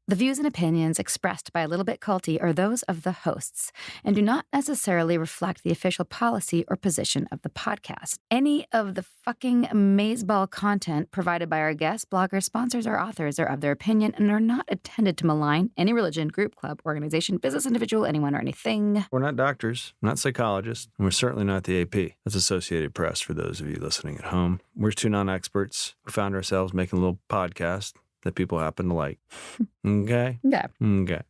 The views and opinions expressed by A Little Bit Culty are those of the hosts and do not necessarily reflect the official policy or position of the podcast. Any of the fucking amazeball content provided by our guests, bloggers, sponsors, or authors are of their opinion and are not intended to malign any religion, group, club, organization, business, individual, anyone, or anything. We're not doctors, not psychologists, and we're certainly not the AP. That's Associated Press for those of you listening at home. We're two non-experts who found ourselves making a little podcast that people happen to like. Okay? Yeah. Okay.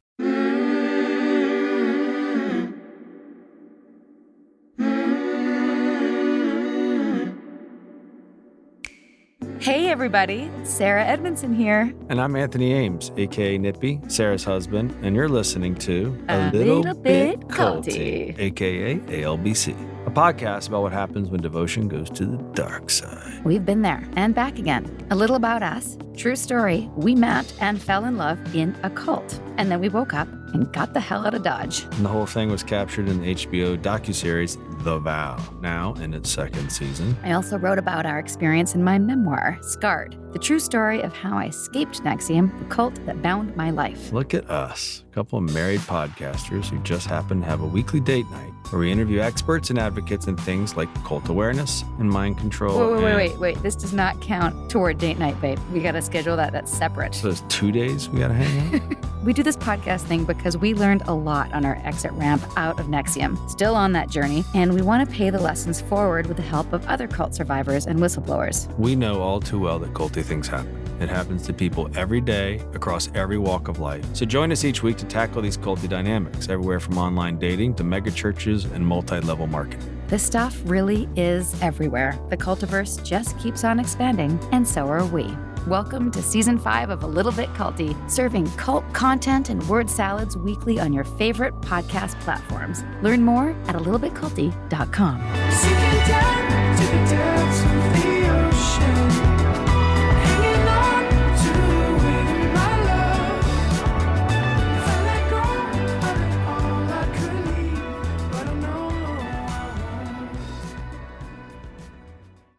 Hey, everybody. Sarah Edmondson here. And I'm Anthony Ames, a.k.a. Nippy, Sarah's husband, and you're listening to A Little Bit Culty, a.k.a. ALBC, a podcast about what happens when devotion goes to the dark side. We've been there and back again. A little about us. True story. We met and fell in love in a cult. And then we woke up and got the hell out of Dodge. And the whole thing was captured in the HBO docuseries The Vow, now in its second season. I also wrote about our experience in my memoir, Scarred, the true story of how I escaped NXIVM, the cult that bound my life. Look at us, a couple of married podcasters who just happen to have a weekly date night where we interview experts and advocates in things like cult awareness and mind control. Wait. This does not count toward date night, babe. We got to schedule that. That's separate. So there's 2 days we got to hang out? We do this podcast thing because we learned a lot on our exit ramp out of NXIVM, still on that journey, and we want to pay the lessons forward with the help of other cult survivors and whistleblowers. We know all too well that culty things happen. It happens to people every day across every walk of life. So join us each week to tackle these culty dynamics, everywhere from online dating to mega churches and multi-level marketing. This stuff really is everywhere. The cultiverse just keeps on expanding, and so are we. Welcome to Season 5 of A Little Bit Culty, serving cult content and word salads weekly on your favorite podcast platforms. Learn more at alittlebitculty.com. Sinking down to the depths of the ocean, hanging on to it, my love. If I let go of it all, I could leave, but I know I won't.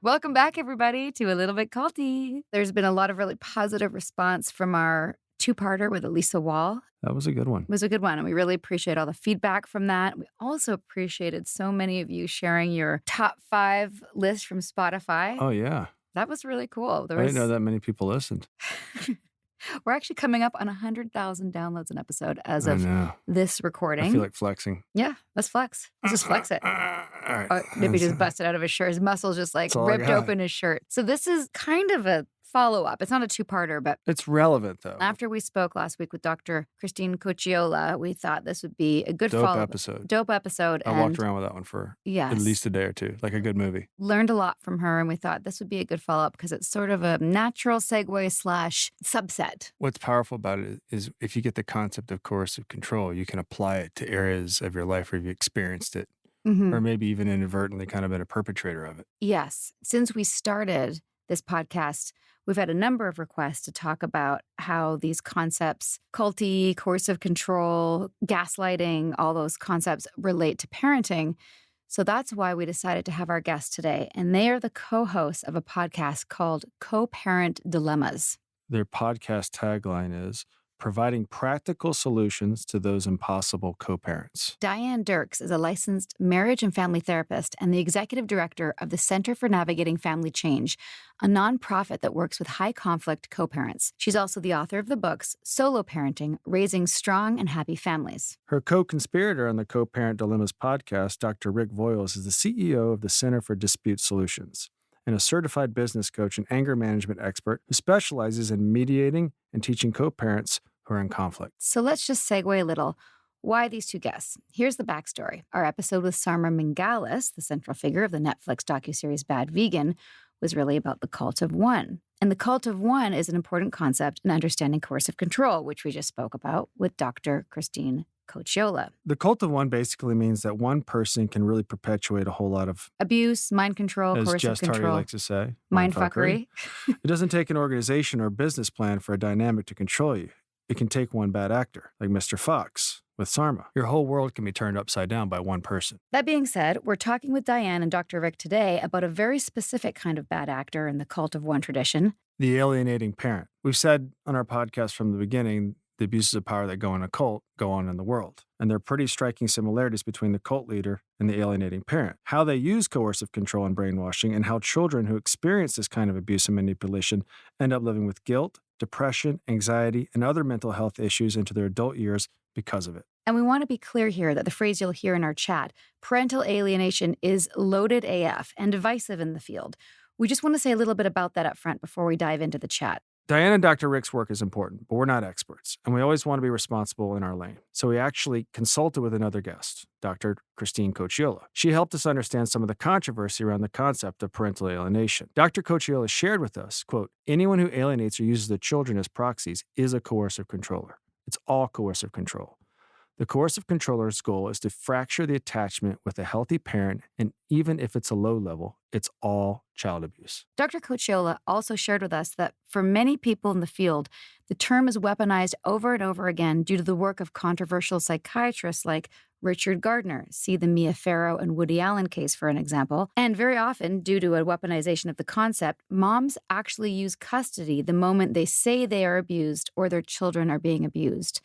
Welcome back, everybody, to A Little Bit Culty. There's been a lot of really positive response from our two-parter with Elisa Wall. That was a good one. It was a good one, and we really appreciate all the feedback from that. We also appreciated so many of you sharing your top 5 list from Spotify. Oh, yeah. That was really cool. I didn't know that many people listened. We're actually coming up on 100,000 downloads an episode as I of know. this recording. I feel like flexing. Yeah, let's flex. Let's just flex it. All right. Oh, Nippy just busted out of his shirt. His muscles just like That's all I ripped got. open his shirt. So this is kind of a follow-up. It's not a two-parter, but It's relevant, though. after we spoke last week with Dr. Christine Cocciola, we thought this would be a good Dope follow-up. episode. Dope episode. I and walked around with that one for yes, at least a day or two, like a good movie. learned a lot from her, and we thought this would be a good follow-up because it's sort of a natural segue / subset. What's powerful about it is if you get the concept of coercive control, you can apply it to areas of your life where you've experienced it, Mhm. or maybe even inadvertently kind of been a perpetrator of it. Yes. Since we started this podcast, we've had a number of requests to talk about how these concepts, culty, coercive control, gaslighting, all those concepts relate to parenting. So that's why we decided to have our guest today. And they are the co-hosts of a podcast called Co-Parent Dilemmas. Their podcast tagline is providing practical solutions to those impossible co-parents. Diane Dierks is a licensed marriage and family therapist and the executive director of the Center for Navigating Family Change, a nonprofit that works with high-conflict co-parents. She's also the author of the books Solo Parenting, Raising Strong and Happy Families. Her co-conspirator on the Co-Parent Dilemmas podcast, Dr. Rick Voyles, is the CEO of the Center for Dispute Solutions and a certified business coach and anger management expert who specializes in mediating and teaching co-parents who are in conflict. So let's just segue a little. Why these two guests? Here's the backstory. Our episode with Sarma Mingalis, the central figure of the Netflix docuseries Bad Vegan, was really about the cult of one. And the cult of one is an important concept in understanding coercive control, which we just spoke about with Dr. Christine Cocciola. The cult of one basically means that one person can really perpetuate a whole lot of, Abuse, mind control, as coercive Jess Tardy control, likes to say, mindfuckery. It doesn't take an organization or business plan for a dynamic to control you. It can take one bad actor, like Mr. Fox with Sarma. Your whole world can be turned upside down by one person. That being said, we're talking with Diane and Dr. Rick today about a very specific kind of bad actor in the cult of one tradition. The alienating parent. We've said on our podcast from the beginning the abuses of power that go in a cult go on in the world. And there are pretty striking similarities between the cult leader and the alienating parent. How they use coercive control and brainwashing, and how children who experience this kind of abuse and manipulation end up living with guilt, depression, anxiety, and other mental health issues into their adult years because of it. And we want to be clear here that the phrase you'll hear in our chat, parental alienation, is loaded AF and divisive in the field. We just want to say a little bit about that up front before we dive into the chat. Diane and Dr. Rick's work is important, but we're not experts, and we always want to be responsible in our lane. So we actually consulted with another guest, Dr. Christine Cocciola. She helped us understand some of the controversy around the concept of parental alienation. Dr. Cocciola shared with us, quote, anyone who alienates or uses their children as proxies is a coercive controller. It's all coercive control. The coercive controller's goal is to fracture the attachment with a healthy parent, and even if it's a low level, it's all child abuse. Dr. Cocciola also shared with us that for many people in the field, the term is weaponized over and over again due to the work of controversial psychiatrists like Richard Gardner, see the Mia Farrow and Woody Allen case for an example, and very often, due to a weaponization of the concept, moms actually use custody the moment they say they are abused or their children are being abused.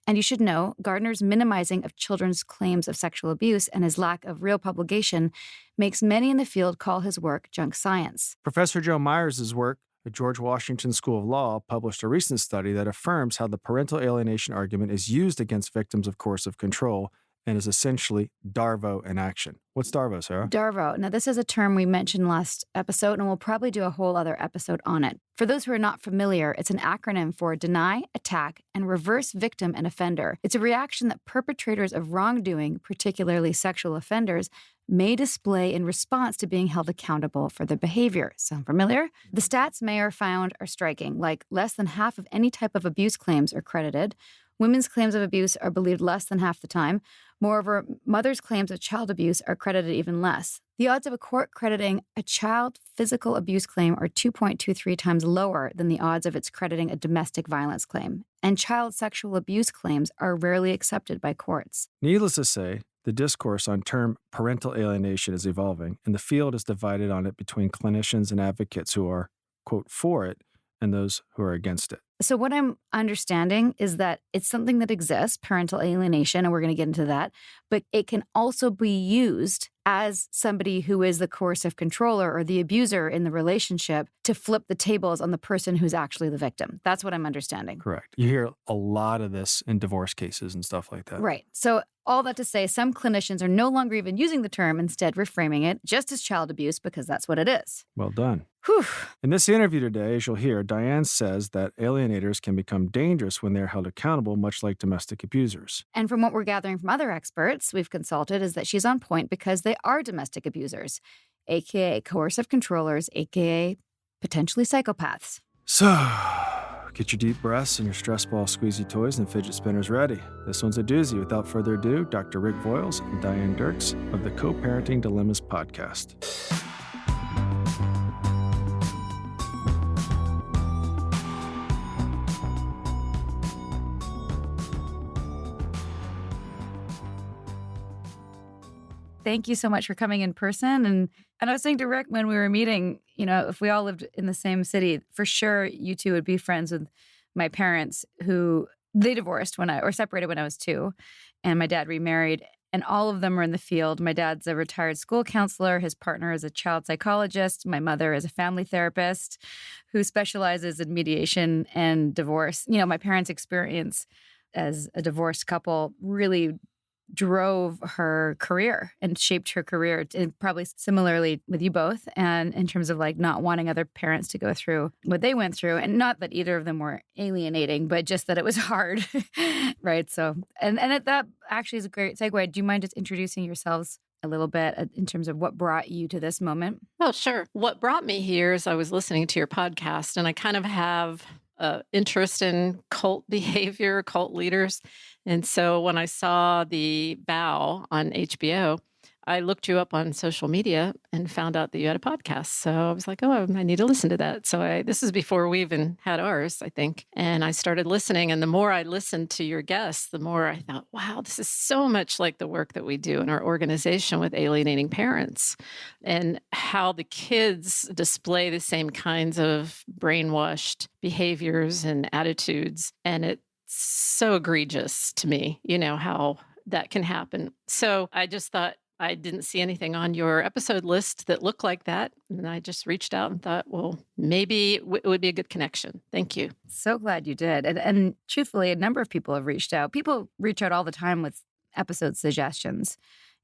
And you should know, Gardner's minimizing of children's claims of sexual abuse and his lack of real publication makes many in the field call his work junk science. Professor Joe Myers' work at George Washington School of Law published a recent study that affirms how the parental alienation argument is used against victims of coercive control and is essentially DARVO in action. What's DARVO, Sarah? DARVO. Now, this is a term we mentioned last episode, and we'll probably do a whole other episode on it. For those who are not familiar, it's an acronym for deny, attack, and reverse victim and offender. It's a reaction that perpetrators of wrongdoing, particularly sexual offenders, may display in response to being held accountable for their behavior. Sound familiar? The stats Mayer found are striking, like less than half of any type of abuse claims are credited. Women's claims of abuse are believed less than half the time. Moreover, mothers' claims of child abuse are credited even less. The odds of a court crediting a child physical abuse claim are 2.23 times lower than the odds of its crediting a domestic violence claim. And child sexual abuse claims are rarely accepted by courts. Needless to say, the discourse on term parental alienation is evolving, and the field is divided on it between clinicians and advocates who are, quote, for it, and those who are against it. So what I'm understanding is that it's something that exists, parental alienation, and we're going to get into that, but it can also be used as somebody who is the coercive controller or the abuser in the relationship to flip the tables on the person who's actually the victim. That's what I'm understanding. Correct. You hear a lot of this in divorce cases and stuff like that. Right. So all that to say, some clinicians are no longer even using the term, instead reframing it just as child abuse because that's what it is. Well done. Whew. In this interview today, as you'll hear, Diane says that alienators can become dangerous when they're held accountable, much like domestic abusers. And from what we're gathering from other experts we've consulted is that she's on point because they are domestic abusers, aka coercive controllers, aka potentially psychopaths. So, get your deep breaths and your stress ball squeezy toys and fidget spinners ready. This one's a doozy. Without further ado, Dr. Rick Voyles and Diane Dierks of the Co-Parenting Dilemmas podcast. Thank you so much for coming in person. And I was saying to Rick when we were meeting, you know, if we all lived in the same city, for sure you two would be friends with my parents who they divorced or separated when I was 2. And my dad remarried. And all of them are in the field. My dad's a retired school counselor. His partner is a child psychologist. My mother is a family therapist who specializes in mediation and divorce. You know, my parents' experience as a divorced couple really drove her career and shaped her career, and probably similarly with you both, and in terms of like not wanting other parents to go through what they went through. And not that either of them were alienating, but just that it was hard, right? So, and that actually is a great segue. Do you mind just introducing yourselves a little bit in terms of what brought you to this moment? Oh, sure. What brought me here is I was listening to your podcast, and I kind of have interest in cult behavior, cult leaders. And so when I saw The Vow on HBO, I looked you up on social media and found out that you had a podcast. So I was like, oh, I need to listen to that. So this is before we even had ours, I think. And I started listening. And the more I listened to your guests, the more I thought, wow, this is so much like the work that we do in our organization with alienating parents, and how the kids display the same kinds of brainwashed behaviors and attitudes. And it so egregious to me, how that can happen. So I just thought I didn't see anything on your episode list that looked like that. And I just reached out and thought, well, maybe it would be a good connection. Thank you. So glad you did. And truthfully, a number of people have reached out. People reach out all the time with episode suggestions.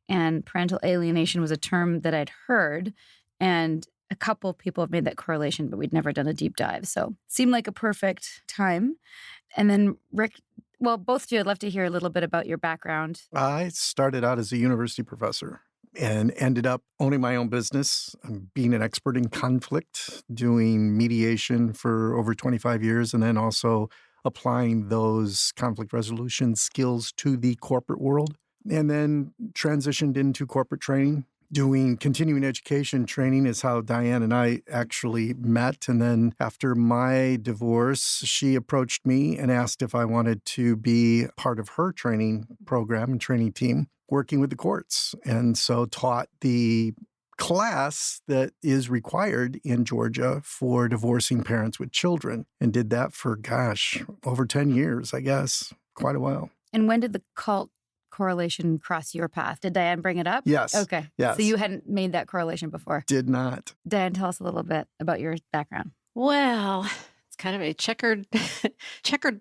And parental alienation was a term that I'd heard. And a couple of people have made that correlation, but we'd never done a deep dive. So it seemed like a perfect time. And then Rick, well, both of you, I'd love to hear a little bit about your background. I started out as a university professor and ended up owning my own business, being an expert in conflict, doing mediation for over 25 years, and then also applying those conflict resolution skills to the corporate world. And then transitioned into corporate training. Doing continuing education training is how Diane and I actually met. And then after my divorce, she approached me and asked if I wanted to be part of her training program and training team working with the courts. And so taught the class that is required in Georgia for divorcing parents with children and did that for, over 10 years, I guess, quite a while. And when did the cult correlation cross your path? Did Diane bring it up? Yes. Okay. Yes. So you hadn't made that correlation before. Did not. Diane, tell us a little bit about your background. Well, it's kind of a checkered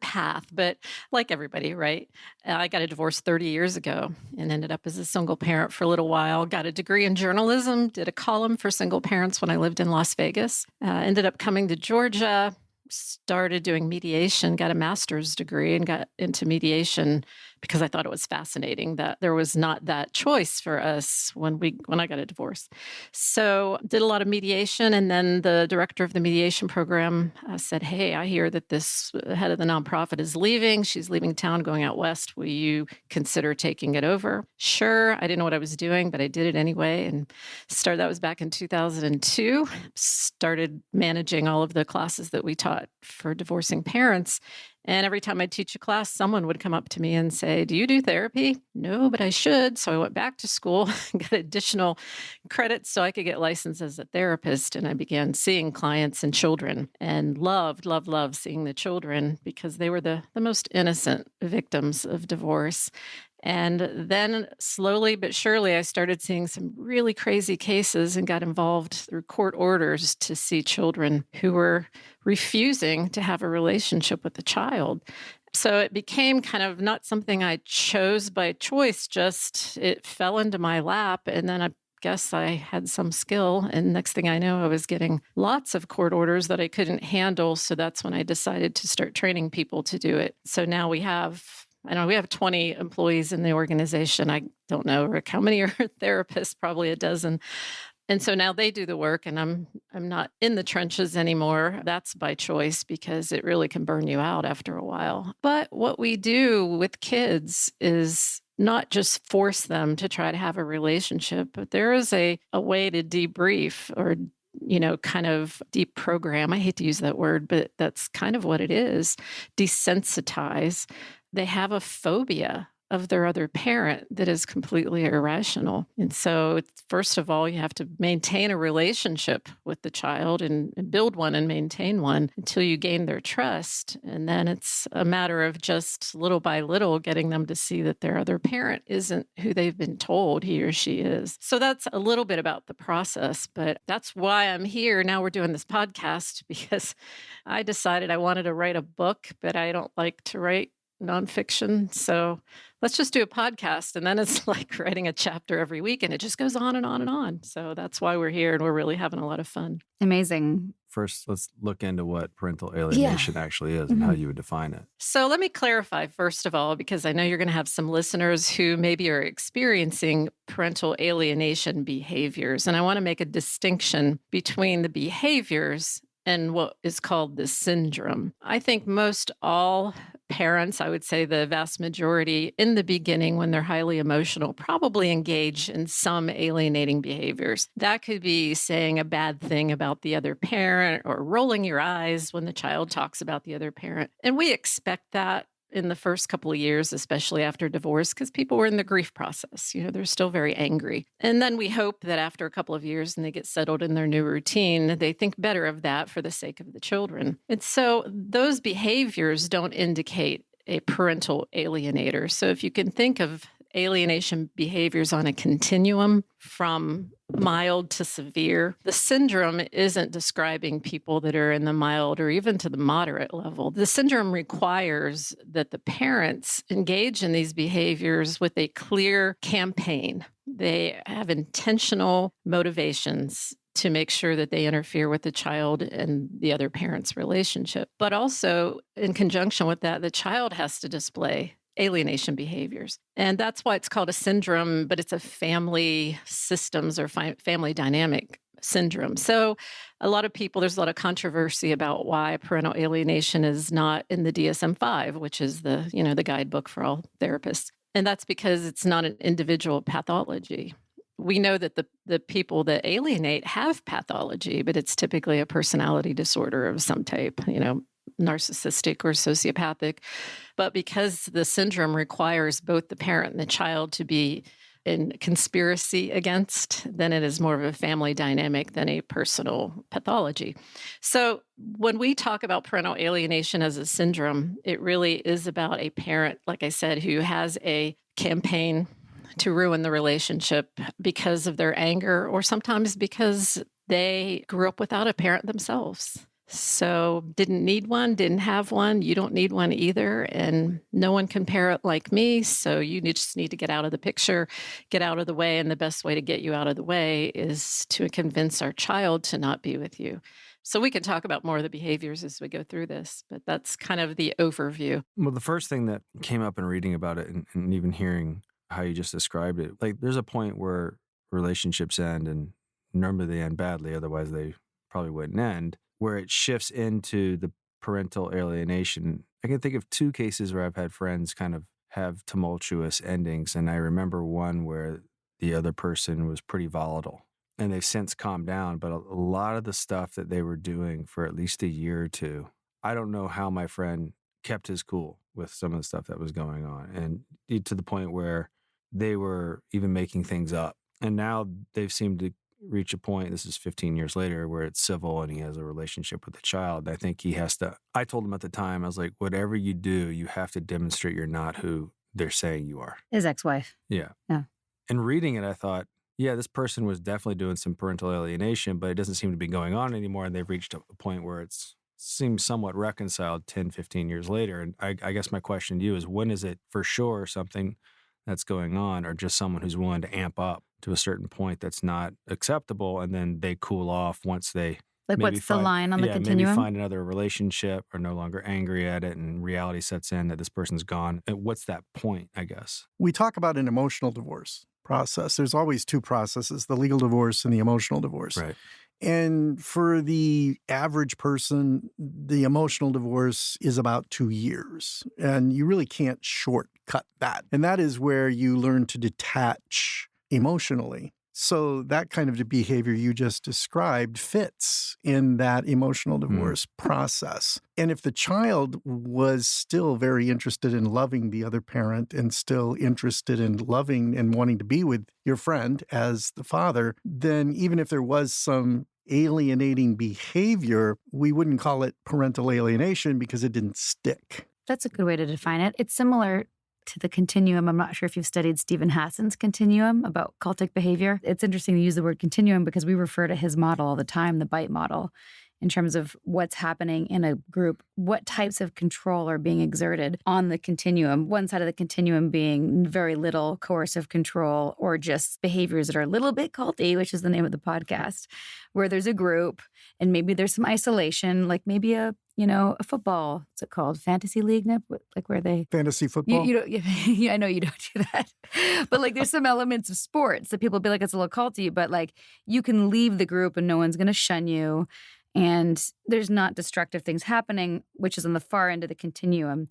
path, but like everybody, right? I got a divorce 30 years ago and ended up as a single parent for a little while. Got a degree in journalism, did a column for single parents when I lived in Las Vegas. Ended up coming to Georgia, started doing mediation, got a master's degree and got into mediation because I thought it was fascinating that there was not that choice for us when I got a divorce. So did a lot of mediation. And then the director of the mediation program said, hey, I hear that this head of the nonprofit is leaving. She's leaving town, going out west. Will you consider taking it over? Sure. I didn't know what I was doing, but I did it anyway. And that was back in 2002. Started managing all of the classes that we taught for divorcing parents. And every time I'd teach a class, someone would come up to me and say, do you do therapy? No, but I should. So I went back to school, got additional credits so I could get licensed as a therapist. And I began seeing clients and children and loved seeing the children because they were the most innocent victims of divorce. And then slowly but surely, I started seeing some really crazy cases and got involved through court orders to see children who were refusing to have a relationship with the child. So it became kind of not something I chose by choice, just it fell into my lap. And then I guess I had some skill. And next thing I know, I was getting lots of court orders that I couldn't handle. So that's when I decided to start training people to do it. So now we have 20 employees in the organization. I don't know, Rick, how many are therapists? Probably a dozen. And so now they do the work and I'm not in the trenches anymore. That's by choice because it really can burn you out after a while. But what we do with kids is not just force them to try to have a relationship, but there is a way to debrief or kind of deprogram. I hate to use that word, but that's kind of what it is. Desensitize. They have a phobia of their other parent that is completely irrational. And so, first of all, you have to maintain a relationship with the child and build one and maintain one until you gain their trust. And then it's a matter of just little by little getting them to see that their other parent isn't who they've been told he or she is. So that's a little bit about the process, but that's why I'm here. Now we're doing this podcast because I decided I wanted to write a book, but I don't like to write nonfiction. So let's just do a podcast. And then it's like writing a chapter every week and it just goes on and on and on. So that's why we're here and we're really having a lot of fun. Amazing. First, let's look into what parental alienation actually is and how you would define it. So let me clarify, first of all, because I know you're going to have some listeners who maybe are experiencing parental alienation behaviors. And I want to make a distinction between the behaviors and what is called the syndrome. I think most all parents, I would say the vast majority in the beginning when they're highly emotional, probably engage in some alienating behaviors. That could be saying a bad thing about the other parent or rolling your eyes when the child talks about the other parent. And we expect that in the first couple of years, especially after divorce, because people were in the grief process. They're still very angry. And then we hope that after a couple of years and they get settled in their new routine, they think better of that for the sake of the children. And so those behaviors don't indicate a parental alienator. So if you can think of alienation behaviors on a continuum from mild to severe, the syndrome isn't describing people that are in the mild or even to the moderate level. The syndrome requires that the parents engage in these behaviors with a clear campaign. They have intentional motivations to make sure that they interfere with the child and the other parent's relationship. But also, in conjunction with that, the child has to display alienation behaviors. And that's why it's called a syndrome, but it's a family systems or family dynamic syndrome. So a lot of people, there's a lot of controversy about why parental alienation is not in the DSM-5, which is the guidebook for all therapists. And that's because it's not an individual pathology. We know that the people that alienate have pathology, but it's typically a personality disorder of some type, narcissistic or sociopathic. But because the syndrome requires both the parent and the child to be in conspiracy against, then it is more of a family dynamic than a personal pathology. So when we talk about parental alienation as a syndrome, it really is about a parent, like I said, who has a campaign to ruin the relationship because of their anger or sometimes because they grew up without a parent themselves. So didn't need one, didn't have one. You don't need one either. And no one can parent like me. So you just need to get out of the picture, get out of the way. And the best way to get you out of the way is to convince our child to not be with you. So we can talk about more of the behaviors as we go through this, but that's kind of the overview. Well, the first thing that came up in reading about it and even hearing how you just described it, like there's a point where relationships end, and normally they end badly, otherwise they probably wouldn't end, where it shifts into the parental alienation. I can think of two cases where I've had friends kind of have tumultuous endings. And I remember one where the other person was pretty volatile, and they've since calmed down. But a lot of the stuff that they were doing for at least a year or two, I don't know how my friend kept his cool with some of the stuff that was going on. And to the point where they were even making things up. And now they've seemed to reach a point, this is 15 years later, where it's civil and he has a relationship with the child. I think he has to, I told him at the time, I was like, whatever you do, you have to demonstrate you're not who they're saying you are. His ex-wife. Yeah. Yeah. And reading it, I thought, yeah, this person was definitely doing some parental alienation, but it doesn't seem to be going on anymore. And they've reached a point where it seems somewhat reconciled 10, 15 years later. And I guess my question to you is, when is it for sure something that's going on, or just someone who's willing to amp up to a certain point that's not acceptable, and then they cool off once they Like, maybe what's the line on the continuum? maybe find another relationship, or no longer angry at it, and reality sets in that this person's gone. And what's that point, I guess? We talk about an emotional divorce process. There's always two processes, the legal divorce and the emotional divorce. Right. And for the average person, the emotional divorce is about 2 years. And you really can't shortcut that. And that is where you learn to detach emotionally. So that kind of behavior you just described fits in that emotional divorce process. And if the child was still very interested in loving the other parent and still interested in loving and wanting to be with your friend as the father, then even if there was some alienating behavior, we wouldn't call it parental alienation because it didn't stick. That's a good way to define it. It's similar to the continuum. I'm not sure if you've studied Stephen Hassan's continuum about cultic behavior. It's interesting to use the word continuum because we refer to his model all the time, the bite model, in terms of what's happening in a group, what types of control are being exerted on the continuum. One side of the continuum being very little coercive control, or just behaviors that are a little bit culty, which is the name of the podcast, where there's a group and maybe there's some isolation, like maybe a football, what's it called? Fantasy league, Nip? Like where they... Fantasy football? You don't, yeah, I know you don't do that. But like there's some elements of sports that people be like, it's a little culty, but like you can leave the group and no one's going to shun you. And there's not destructive things happening, which is on the far end of the continuum.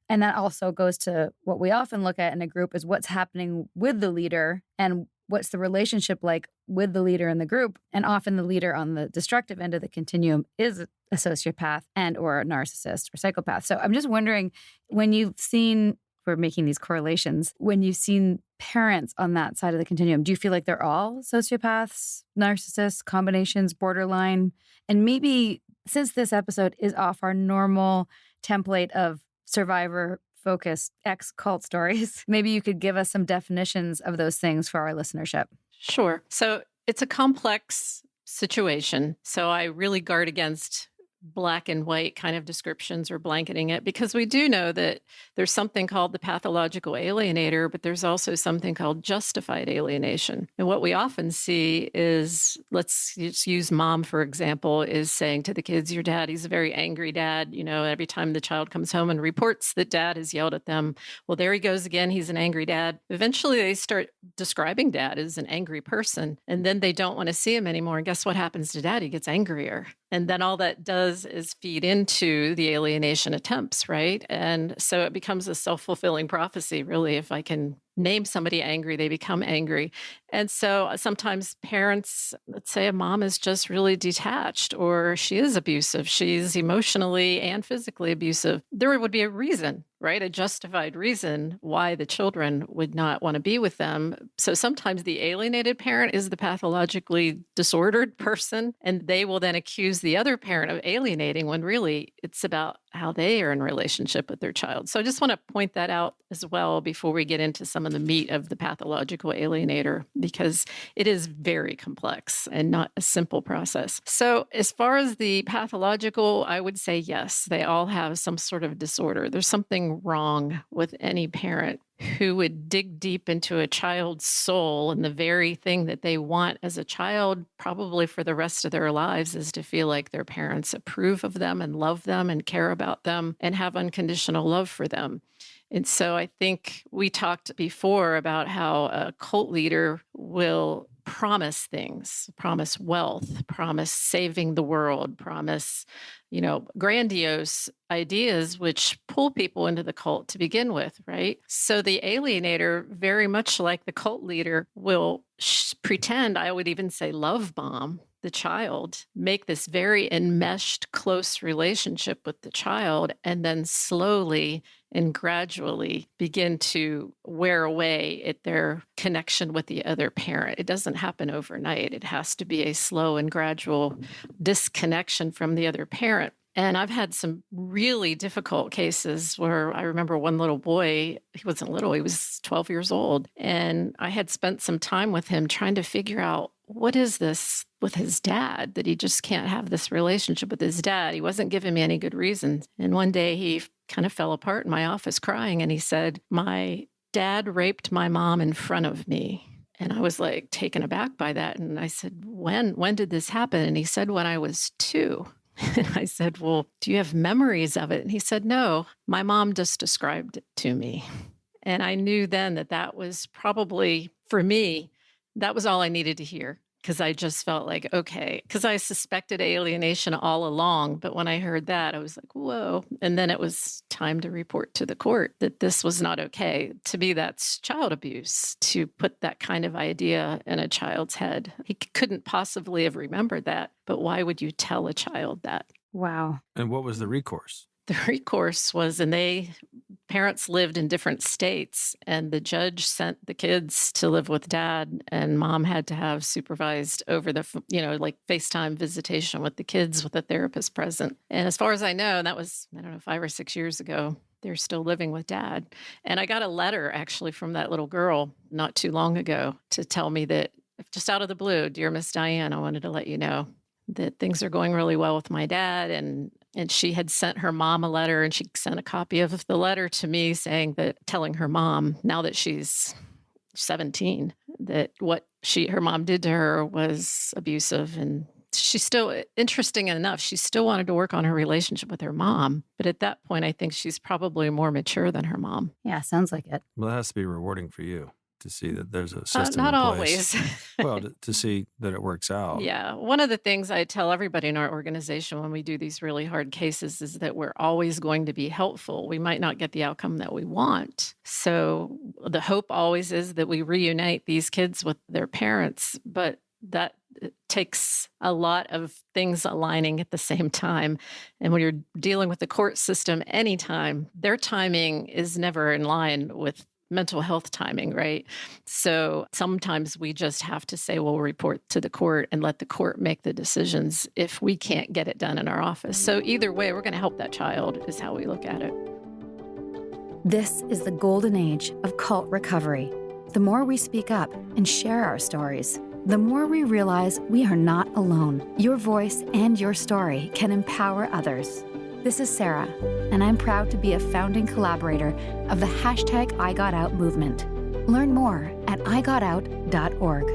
And that also goes to what we often look at in a group is what's happening with the leader and what's the relationship like with the leader in the group. And often the leader on the destructive end of the continuum is a sociopath and or a narcissist or psychopath. So I'm just wondering, when you've seen, we're making these correlations, when you've seen parents on that side of the continuum, do you feel like they're all sociopaths, narcissists, combinations, borderline? And maybe since this episode is off our normal template of survivor focused ex-cult stories. Maybe you could give us some definitions of those things for our listenership. Sure. So it's a complex situation. So I really guard against black and white kind of descriptions or blanketing it, because we do know that there's something called the pathological alienator, but there's also something called justified alienation. And what we often see is, let's just use mom, for example, is saying to the kids, your dad, he's a very angry dad. You know, every time the child comes home and reports that dad has yelled at them, well, there he goes again. He's an angry dad. Eventually they start describing dad as an angry person, and then they don't want to see him anymore. And guess what happens to dad? He gets angrier. And then all that does is feed into the alienation attempts, right? And so it becomes a self-fulfilling prophecy, really. If I can name somebody angry, they become angry. And so sometimes parents, let's say a mom is just really detached, or she is abusive. She's emotionally and physically abusive. There would be a reason, right? A justified reason why the children would not want to be with them. So sometimes the alienated parent is the pathologically disordered person, and they will then accuse the other parent of alienating when really it's about how they are in relationship with their child. So I just want to point that out as well before we get into some of the meat of the pathological alienator, because it is very complex and not a simple process. So as far as the pathological, I would say yes, they all have some sort of disorder. There's something wrong with any parent who would dig deep into a child's soul, and the very thing that they want as a child, probably for the rest of their lives, is to feel like their parents approve of them and love them and care about them and have unconditional love for them. And so I think we talked before about how a cult leader will promise things, promise wealth, promise saving the world, promise, grandiose ideas which pull people into the cult to begin with, right? So the alienator, very much like the cult leader, will pretend, I would even say love bomb the child, make this very enmeshed, close relationship with the child, and then slowly and gradually begin to wear away at their connection with the other parent. It doesn't happen overnight. It has to be a slow and gradual disconnection from the other parent. And I've had some really difficult cases where I remember one little boy, he wasn't little, he was 12 years old. And I had spent some time with him trying to figure out, what is this with his dad, that he just can't have this relationship with his dad? He wasn't giving me any good reasons. And one day he kind of fell apart in my office crying, and he said, my dad raped my mom in front of me. And I was like taken aback by that. And I said, when did this happen? And he said, when I was 2. And I said, well, do you have memories of it? And he said, no, my mom just described it to me. And I knew then that that was probably, for me, that was all I needed to hear, because I just felt like, okay, because I suspected alienation all along. But when I heard that, I was like, whoa. And then it was time to report to the court that this was not okay. To me, that's child abuse, to put that kind of idea in a child's head. He couldn't possibly have remembered that. But why would you tell a child that? Wow. And what was the recourse? The recourse was, parents lived in different states, and the judge sent the kids to live with dad, and mom had to have supervised over the, like FaceTime visitation with the kids with a therapist present. And as far as I know, that was, 5 or 6 years ago, they're still living with dad. And I got a letter actually from that little girl not too long ago to tell me that, just out of the blue, dear Miss Diane, I wanted to let you know that things are going really well with my dad. And she had sent her mom a letter, and she sent a copy of the letter to me saying that, telling her mom, now that she's 17, that what her mom did to her was abusive. And she still, interesting enough, she still wanted to work on her relationship with her mom. But at that point, I think she's probably more mature than her mom. Yeah, sounds like it. Well, that has to be rewarding for you to see that there's a system Not in place. always. Well, to see that it works out. Yeah. One of the things I tell everybody in our organization when we do these really hard cases is that we're always going to be helpful. We might not get the outcome that we want. So the hope always is that we reunite these kids with their parents, but that takes a lot of things aligning at the same time. And when you're dealing with the court system, anytime, their timing is never in line with mental health timing, right? So sometimes we just have to say, we'll report to the court and let the court make the decisions if we can't get it done in our office. So either way, we're going to help that child, is how we look at it. This is the golden age of cult recovery. The more we speak up and share our stories, the more we realize we are not alone. Your voice and your story can empower others. This is Sarah, and I'm proud to be a founding collaborator of the #IGotOut movement. Learn more at igotout.org.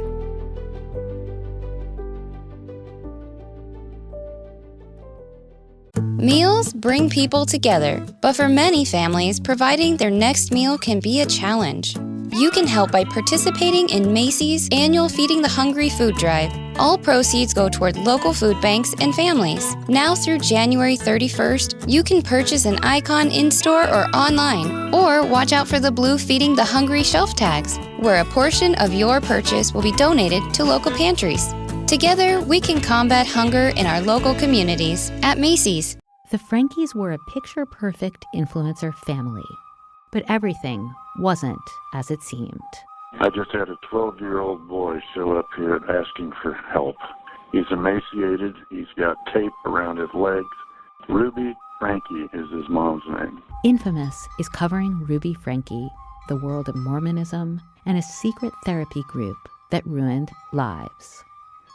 Meals bring people together, but for many families, providing their next meal can be a challenge. You can help by participating in Macy's annual Feeding the Hungry food drive. All proceeds go toward local food banks and families. Now through January 31st, you can purchase an icon in-store or online, or watch out for the blue Feeding the Hungry shelf tags, where a portion of your purchase will be donated to local pantries. Together, we can combat hunger in our local communities at Macy's. The Frankies were a picture-perfect influencer family, but everything wasn't as it seemed. I just had a 12-year-old boy show up here asking for help. He's emaciated. He's got tape around his legs. Ruby Frankie is his mom's name. Infamous is covering Ruby Frankie, the world of Mormonism, and a secret therapy group that ruined lives.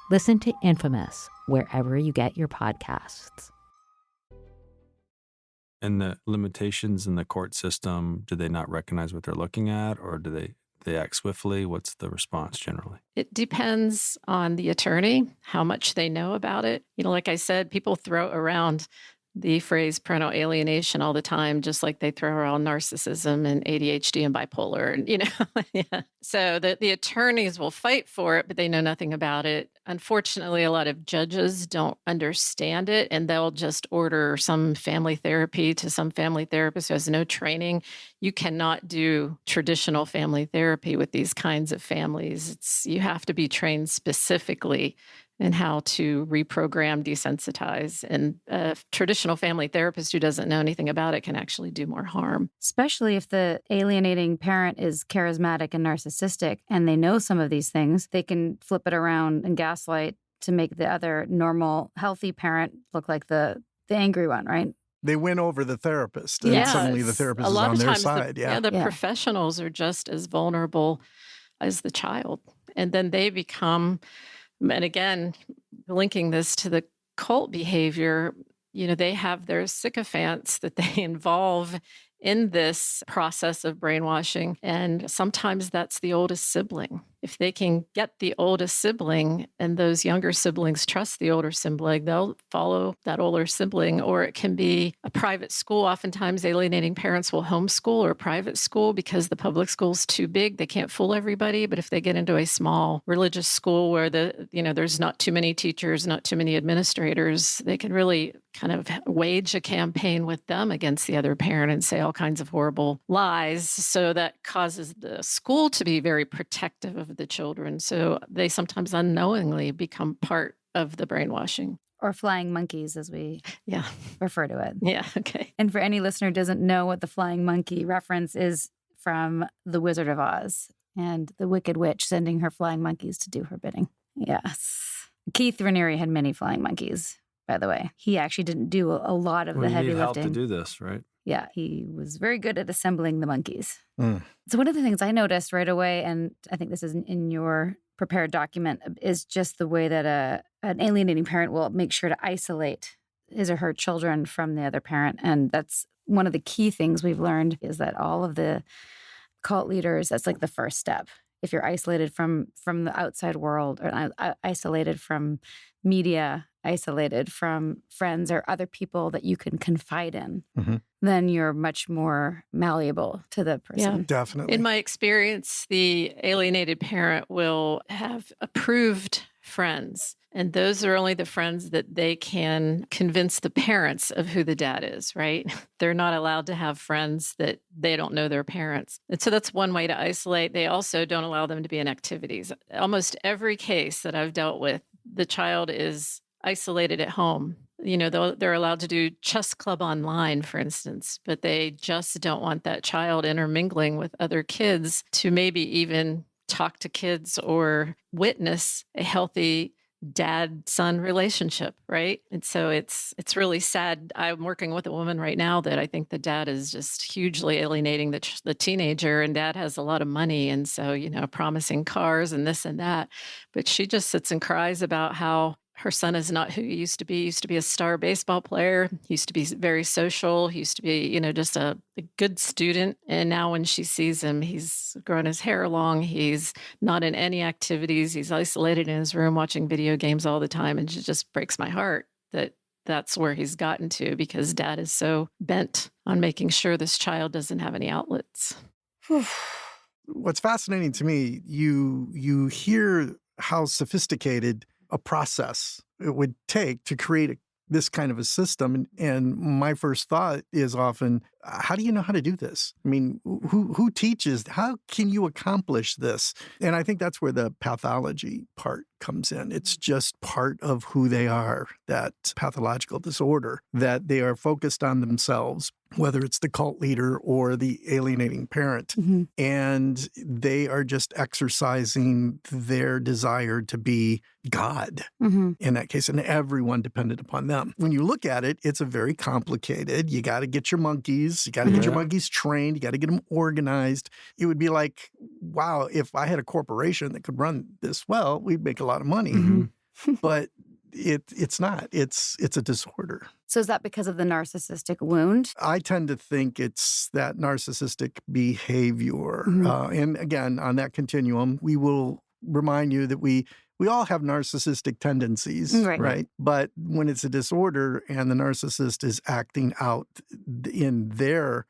Listen to Infamous wherever you get your podcasts. And the limitations in the court system, do they not recognize what they're looking at, or do they act swiftly? What's the response generally? It depends on the attorney, how much they know about it. Like I said, people throw around the phrase parental alienation all the time, just like they throw around narcissism and ADHD and bipolar. And, yeah. So the attorneys will fight for it, but they know nothing about it. Unfortunately, a lot of judges don't understand it, and they'll just order some family therapy to some family therapist who has no training. You cannot do traditional family therapy with these kinds of families. You have to be trained specifically in how to reprogram, desensitize. And a traditional family therapist who doesn't know anything about it can actually do more harm. Especially if the alienating parent is charismatic and narcissistic and they know some of these things, they can flip it around and gaslight to make the other normal, healthy parent look like the angry one, right? They win over the therapist, and Yes. suddenly the therapist A is lot on of their times side. the Yeah. professionals are just as vulnerable as the child. And then they become, and again, linking this to the cult behavior, they have their sycophants that they involve in this process of brainwashing. And sometimes that's the oldest sibling. If they can get the oldest sibling and those younger siblings trust the older sibling, they'll follow that older sibling. Or it can be a private school. Oftentimes alienating parents will homeschool or private school because the public school's too big. They can't fool everybody. But if they get into a small religious school where there's not too many teachers, not too many administrators, they can really kind of wage a campaign with them against the other parent and say all kinds of horrible lies. So that causes the school to be very protective of the children. So they sometimes unknowingly become part of the brainwashing. Or flying monkeys, as we Yeah. refer to it. Yeah. Okay. And for any listener who doesn't know what the flying monkey reference is, from The Wizard of Oz and the Wicked Witch sending her flying monkeys to do her bidding. Yes. Keith Raniere had many flying monkeys, by the way. He actually didn't do a lot of the heavy you need help lifting. to do this, right? Yeah, he was very good at assembling the monkeys. Mm. So one of the things I noticed right away, and I think this is in your prepared document, is just the way that an alienating parent will make sure to isolate his or her children from the other parent. And that's one of the key things we've learned, is that all of the cult leaders, that's like the first step. If you're isolated from the outside world, or isolated from media, isolated from friends or other people that you can confide in, then you're much more malleable to the person. Definitely. In my experience, the alienated parent will have approved friends. And those are only the friends that they can convince the parents of who the dad is, right? They're not allowed to have friends that they don't know their parents. And so that's one way to isolate. They also don't allow them to be in activities. Almost every case that I've dealt with, the child is isolated at home. They're allowed to do chess club online, for instance, but they just don't want that child intermingling with other kids to maybe even talk to kids or witness a healthy dad-son relationship, right? And so it's really sad. I'm working with a woman right now that I think the dad is just hugely alienating the teenager, and dad has a lot of money, and so, promising cars and this and that. But she just sits and cries about how her son is not who he used to be. He used to be a star baseball player. He used to be very social. He used to be, just a good student. And now when she sees him, he's grown his hair long. He's not in any activities. He's isolated in his room watching video games all the time. And it just breaks my heart that that's where he's gotten to, because dad is so bent on making sure this child doesn't have any outlets. What's fascinating to me, you hear how sophisticated a process it would take to create this kind of a system. And my first thought is often, how do you know how to do this? I mean, who teaches? How can you accomplish this? And I think that's where the pathology part comes in. It's just part of who they are, that pathological disorder, that they are focused on themselves, whether it's the cult leader or the alienating parent. Mm-hmm. And they are just exercising their desire to be God Mm-hmm. in that case, and everyone depended upon them. When you look at it, it's a very complicated. You got to get your monkeys. You got to get your monkeys trained. You got to get them organized. It would be like, wow, if I had a corporation that could run this well, we'd make a lot of money. Mm-hmm. But it's not. It's a disorder. So is that because of the narcissistic wound? I tend to think it's that narcissistic behavior. Mhm. And again, on that continuum, we will remind you that we all have narcissistic tendencies, Right. right? But when it's a disorder and the narcissist is acting out in their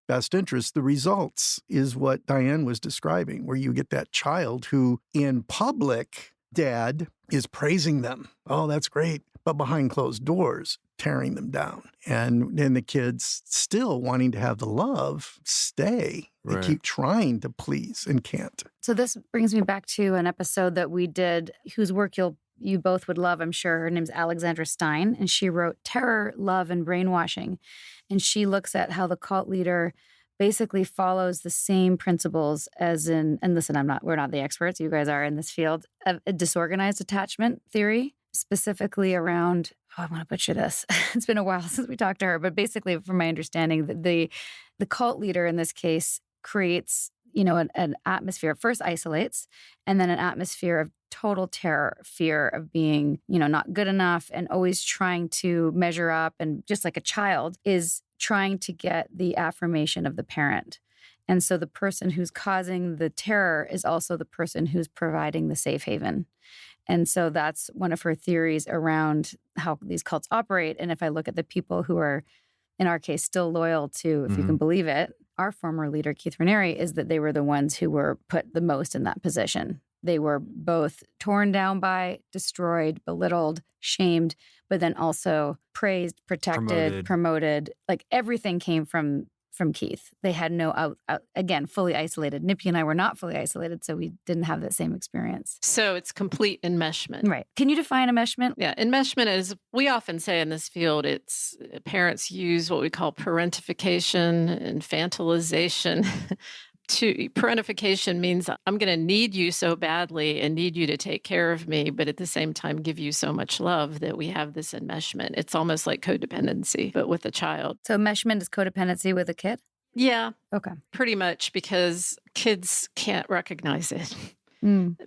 best interest, the results is what Diane was describing, where you get that child who in public, dad is praising them. Oh, that's great. But behind closed doors, tearing them down. And then the kids still wanting to have the love stay. They Right. keep trying to please and can't. So this brings me back to an episode that we did, whose work you both would love, I'm sure. Her name's Alexandra Stein, and she wrote Terror, Love, and Brainwashing. And she looks at how the cult leader basically follows the same principles as in, and listen, we're not the experts, you guys are in this field, of a disorganized attachment theory, specifically around, I want to butcher this. It's been a while since we talked to her, but basically, from my understanding, the cult leader in this case creates, an atmosphere, first isolates, and then an atmosphere of total terror, fear of being, not good enough, and always trying to measure up, and just like a child is trying to get the affirmation of the parent. And so the person who's causing the terror is also the person who's providing the safe haven. And so that's one of her theories around how these cults operate. And if I look at the people who are, in our case, still loyal to, if you can believe it, our former leader, Keith Raniere, is that they were the ones who were put the most in that position. They were both torn down by, destroyed, belittled, shamed, but then also praised, protected, promoted. Like everything came from Keith. They had no again, fully isolated. Nippy and I were not fully isolated, so we didn't have that same experience. So it's complete enmeshment. Right. Can you define enmeshment? Yeah, enmeshment is, we often say in this field, it's parents use what we call parentification, infantilization. Parentification means I'm going to need you so badly and need you to take care of me, but at the same time give you so much love that we have this enmeshment. It's almost like codependency, but with a child. So enmeshment is codependency with a kid? Yeah, Okay. pretty much, because kids can't recognize it.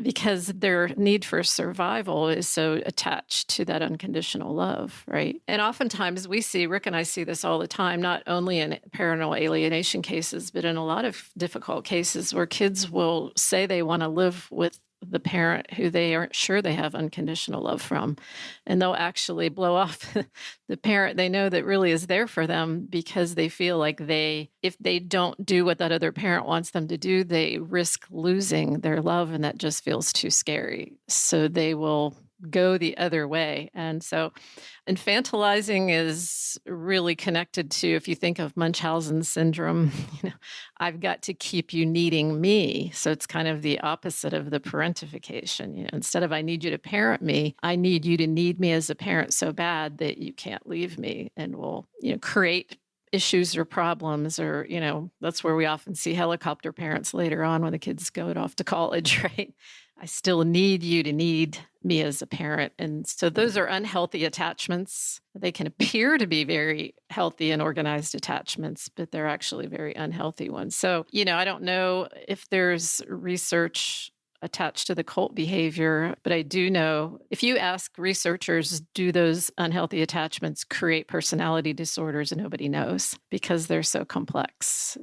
Because their need for survival is so attached to that unconditional love, right? And oftentimes Rick and I see this all the time, not only in parental alienation cases, but in a lot of difficult cases where kids will say they want to live with the parent who they aren't sure they have unconditional love from. And they'll actually blow off the parent they know that really is there for them, because they feel like if they don't do what that other parent wants them to do, they risk losing their love, and that just feels too scary. So they will go the other way. And so infantilizing is really connected to, if you think of Munchausen syndrome, I've got to keep you needing me. So it's kind of the opposite of the parentification. Instead of I need you to parent me, I need you to need me as a parent so bad that you can't leave me, and will, create issues or problems, or, that's where we often see helicopter parents later on when the kids go off to college, right? I still need you to need me as a parent. And so those are unhealthy attachments. They can appear to be very healthy and organized attachments, but they're actually very unhealthy ones. So, I don't know if there's research attached to the cult behavior, but I do know if you ask researchers, do those unhealthy attachments create personality disorders? And nobody knows because they're so complex.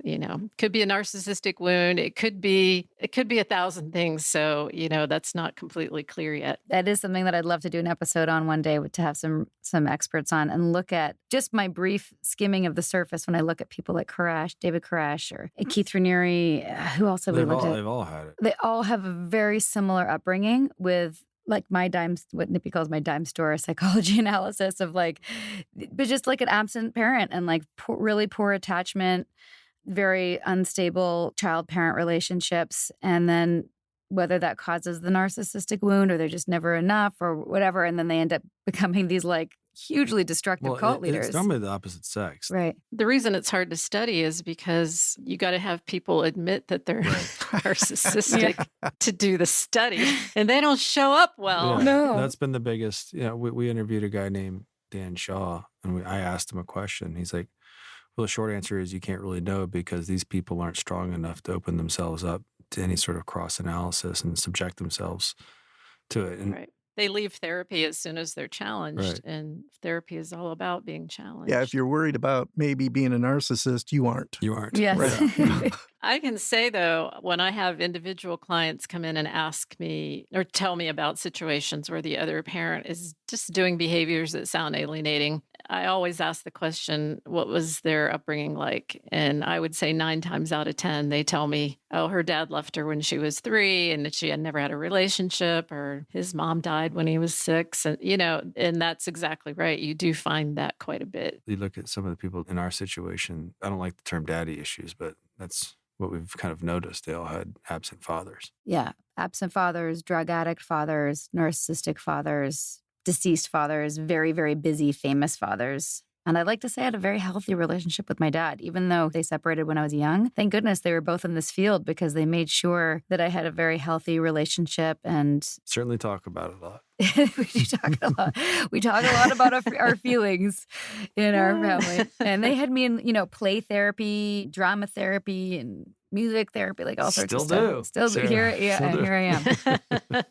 Could be a narcissistic wound. It could be 1,000 things. So, that's not completely clear yet. That is something that I'd love to do an episode on one day, to have some experts on and look at just my brief skimming of the surface when I look at people like David Koresh or Keith Raniere. Who else have we looked at? They've all had it. They all have a very similar upbringing with what Nippy calls my dime store psychology analysis of but just like an absent parent and really poor attachment, very unstable child-parent relationships. And then whether that causes the narcissistic wound or they're just never enough or whatever. And then they end up becoming these hugely destructive cult leaders. It's normally the opposite sex. Right. The reason it's hard to study is because you got to have people admit that they're narcissistic to do the study, and they don't show up well. Yeah. No. That's been the biggest. We interviewed a guy named Dan Shaw, and I asked him a question. He's like, well, the short answer is you can't really know because these people aren't strong enough to open themselves up to any sort of cross-analysis and subject themselves to it. And right. They leave therapy as soon as they're challenged, Right. and therapy is all about being challenged. Yeah, if you're worried about maybe being a narcissist, you aren't. you aren't. Yes. Right. I can say, though, when I have individual clients come in and ask me or tell me about situations where the other parent is just doing behaviors that sound alienating, I always ask the question, what was their upbringing like? And I would say 9 times out of 10, they tell me, oh, her dad left her when she was 3 and that she had never had a relationship, or his mom died when he was 6. And, and that's exactly right. You do find that quite a bit. You look at some of the people in our situation, I don't like the term daddy issues, but that's what we've kind of noticed. They all had absent fathers. Yeah. Absent fathers, drug addict fathers, narcissistic fathers, deceased fathers, very, very busy, famous fathers. And I'd like to say I had a very healthy relationship with my dad, even though they separated when I was young. Thank goodness they were both in this field because they made sure that I had a very healthy relationship. And Certainly talk about it a lot. we do talk a lot. We talk a lot about our feelings in our family. And they had me in, play therapy, drama therapy, and music therapy, all sorts of stuff. Still do. Here I am.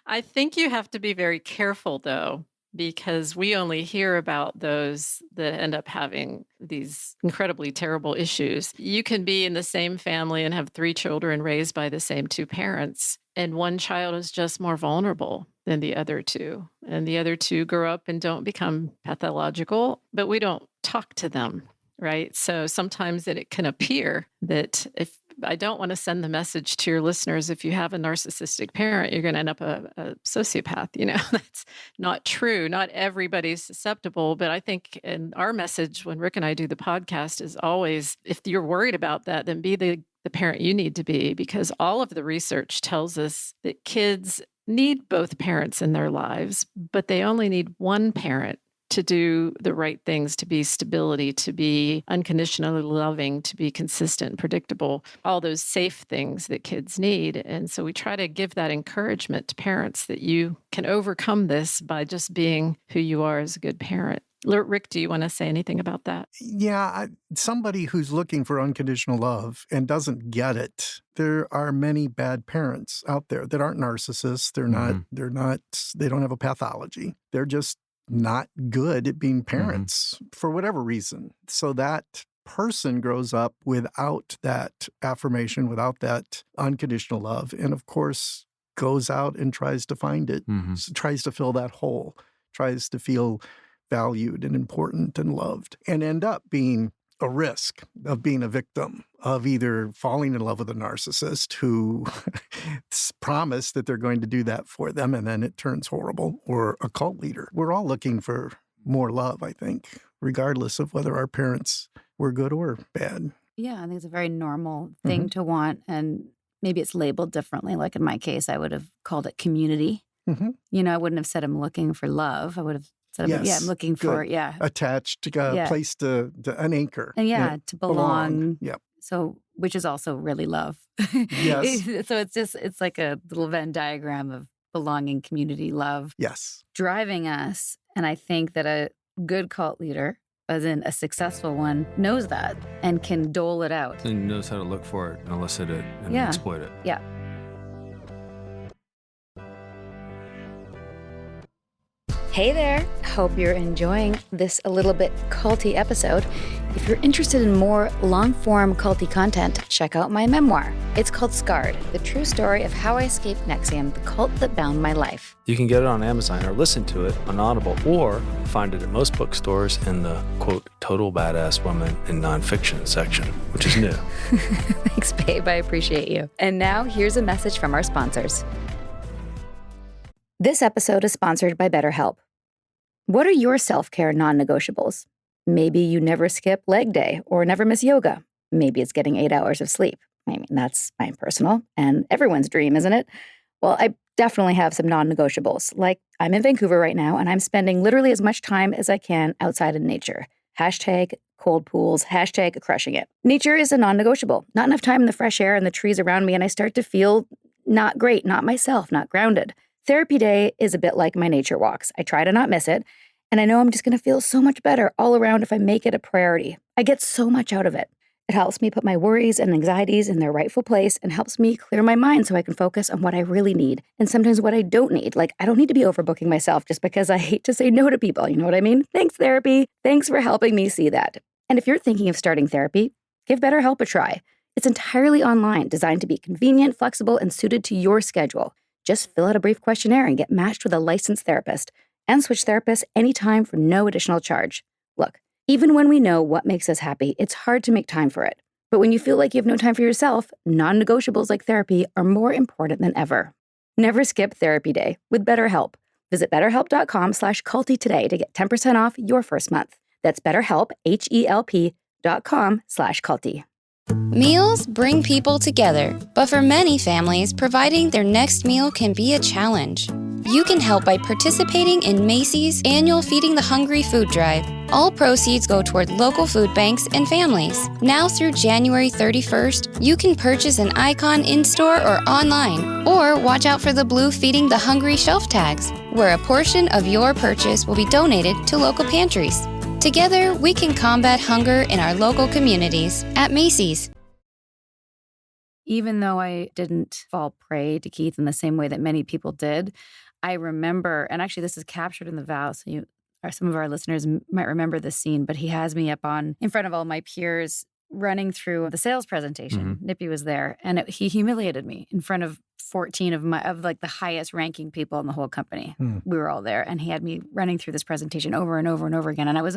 I think you have to be very careful, though, because we only hear about those that end up having these incredibly terrible issues. You can be in the same family and have 3 children raised by the same 2 parents, and one child is just more vulnerable than the other 2. And the other 2 grow up and don't become pathological, but we don't talk to them, right? So sometimes it can appear that if I don't want to send the message to your listeners, if you have a narcissistic parent, you're going to end up a sociopath. That's not true. Not everybody's susceptible. But I think in our message, when Rick and I do the podcast, is always, if you're worried about that, then be the parent you need to be, because all of the research tells us that kids need both parents in their lives, but they only need one parent to do the right things, to be stability, to be unconditionally loving, to be consistent and predictable, all those safe things that kids need. And so we try to give that encouragement to parents that you can overcome this by just being who you are as a good parent. Rick, do you want to say anything about that? Yeah, somebody who's looking for unconditional love and doesn't get it. There are many bad parents out there that aren't narcissists. They don't have a pathology. They're just not good at being parents for whatever reason. So that person grows up without that affirmation, without that unconditional love, and of course goes out and tries to find it, tries to fill that hole, tries to feel valued and important and loved, and end up being a risk of being a victim of either falling in love with a narcissist who promise that they're going to do that for them and then it turns horrible, or a cult leader. We're all looking for more love, I think, regardless of whether our parents were good or bad. Yeah, I think it's a very normal thing to want. And maybe it's labeled differently. Like in my case, I would have called it community. I wouldn't have said I'm looking for love. I would have instead of, Yes, I'm looking for, good. Attached, Yeah. place to an anchor. and to belong. Yep. So, which is also really love. Yes. So it's like a little Venn diagram of belonging, community, love, Yes. driving us. And I think that a good cult leader, as in a successful one, knows that and can dole it out. And knows how to look for it and elicit it and Yeah. exploit it. Yeah. Hey there. Hope you're enjoying this a little bit culty episode. If you're interested in more long-form culty content, check out my memoir. It's called Scarred, the true story of how I escaped NXIVM, the cult that bound my life. You can get it on Amazon or listen to it on Audible or find it at most bookstores in the, quote, total badass woman in nonfiction section, which is new. Thanks, babe. I appreciate you. And now here's a message from our sponsors. This episode is sponsored by BetterHelp. What are your self-care non-negotiables? Maybe you never skip leg day or never miss yoga. Maybe it's getting 8 hours of sleep. I mean, that's my personal and everyone's dream, isn't it? Well, I definitely have some non-negotiables. Like, I'm in Vancouver right now and I'm spending literally as much time as I can outside in nature. Hashtag cold pools, hashtag crushing it. Nature is a non-negotiable. Not enough time in the fresh air and the trees around me, and I start to feel not great, not myself, not grounded. Therapy day is a bit like my nature walks. I try to not miss it, and I know I'm just going to feel so much better all around if I make it a priority. I get so much out of it. It helps me put my worries and anxieties in their rightful place and helps me clear my mind so I can focus on what I really need and sometimes what I don't need. Like, I don't need to be overbooking myself just because I hate to say no to people. You know what I mean? Thanks, therapy. Thanks for helping me see that. And if you're thinking of starting therapy, give BetterHelp a try. It's entirely online, designed to be convenient, flexible, and suited to your schedule. Just fill out a brief questionnaire and get matched with a licensed therapist and switch therapists anytime for no additional charge. Look, even when we know what makes us happy, it's hard to make time for it. But when you feel like you have no time for yourself, non-negotiables like therapy are more important than ever. Never skip therapy day with BetterHelp. Visit betterhelp.com/culty today to get 10% off your first month. That's BetterHelp, HELP.com/culty. Meals bring people together, but for many families, providing their next meal can be a challenge. You can help by participating in Macy's annual Feeding the Hungry food drive. All proceeds go toward local food banks and families. Now through January 31st, you can purchase an icon in-store or online, or watch out for the blue Feeding the Hungry shelf tags, where a portion of your purchase will be donated to local pantries. Together, we can combat hunger in our local communities at Macy's. Even though I didn't fall prey to Keith in the same way that many people did, I remember, and actually this is captured in the vow, so some of our listeners might remember this scene, but he has me up in front of all my peers running through the sales presentation. Nippy was there, and he humiliated me in front of 14 of the highest ranking people in the whole company. We were all there, and he had me running through this presentation over and over and over again. And I was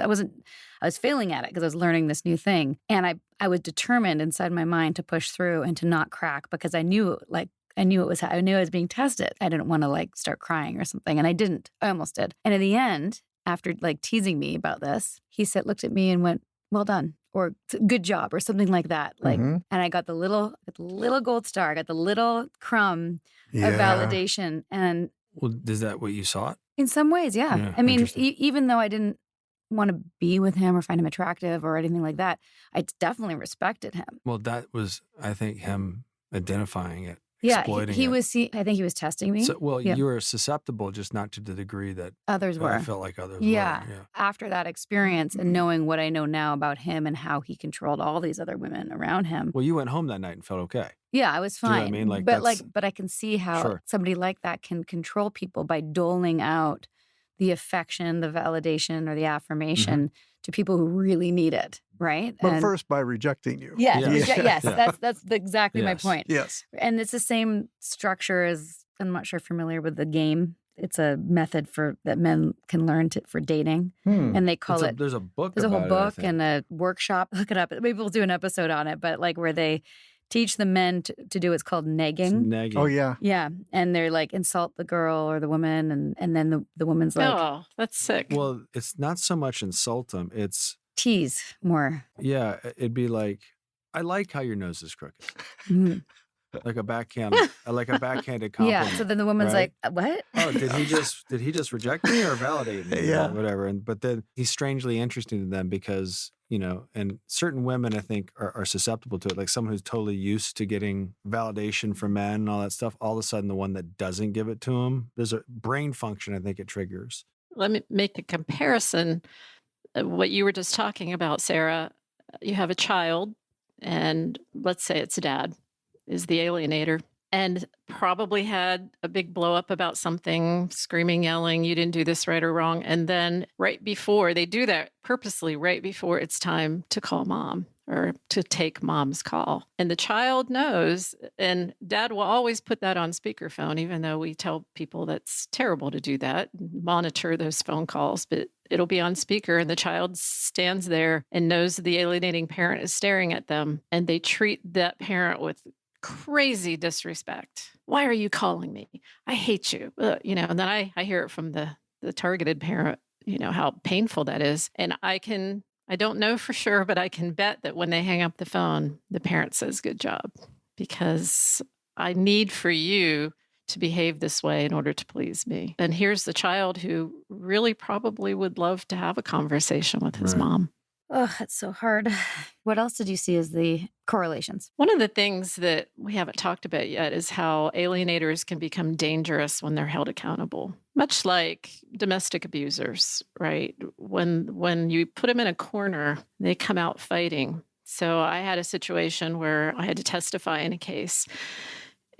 failing at it because I was learning this new thing, and I was determined inside my mind to push through and to not crack because I knew I knew I was being tested. I didn't want to start crying or something, and I didn't. I almost did. And in the end, after teasing me about this, he looked at me and went, "Well done," or "Good job," or something like that. And I got the little gold star. I got the little crumb of validation. And well, is that what you sought? In some ways, yeah. I mean, even though I didn't want to be with him or find him attractive or anything like that, I definitely respected him. Well, that was, I think, him identifying it. Yeah, exploiting it. I think he was testing me. So, you were susceptible, just not to the degree that others were. I felt like others were. Yeah. After that experience and knowing what I know now about him and how he controlled all these other women around him. Well, you went home that night and felt okay. Yeah, I was fine. Do you know what I mean? But I can see how somebody like that can control people by doling out the affection, the validation, or the affirmation to people who really need it, right? But first by rejecting you. Yes, that's exactly my point. Yes. And it's the same structure as, I'm not sure if you're familiar with the game. It's a method that men can learn for dating. And they call it, there's a book There's a whole about book and a workshop. Look it up. Maybe we'll do an episode on it, but where they teach the men to do what's called negging. Negging. Oh, yeah. Yeah. And they're insult the girl or the woman. And then the woman's oh, that's sick. Well, it's not so much insult them. It's tease more. Yeah. It'd be like, I like how your nose is crooked. like a backhanded compliment. Yeah. So then the woman's right? like, what? Oh, did he just reject me or validate me? Yeah. Or whatever. And but then he's strangely interesting to them because, and certain women I think are susceptible to it. Like someone who's totally used to getting validation from men and all that stuff. All of a sudden, the one that doesn't give it to him, there's a brain function I think it triggers. Let me make a comparison. What you were just talking about, Sarah, you have a child, and let's say it's dad is the alienator, and probably had a big blow up about something, screaming, yelling, you didn't do this right or wrong. And then right before they do that purposely, right before it's time to call mom or to take mom's call. And the child knows, and dad will always put that on speakerphone, even though we tell people that's terrible to do that, monitor those phone calls, but it'll be on speaker. And the child stands there and knows the alienating parent is staring at them, and they treat that parent with crazy disrespect. Why are you calling me? I hate you. And then I hear it from the targeted parent, how painful that is. And I don't know for sure, but I can bet that when they hang up the phone, the parent says, good job, because I need for you to behave this way in order to please me. And here's the child who really probably would love to have a conversation with his Right. mom. Oh, that's so hard. What else did you see as the correlations? One of the things that we haven't talked about yet is how alienators can become dangerous when they're held accountable, much like domestic abusers, right? When you put them in a corner, they come out fighting. So I had a situation where I had to testify in a case,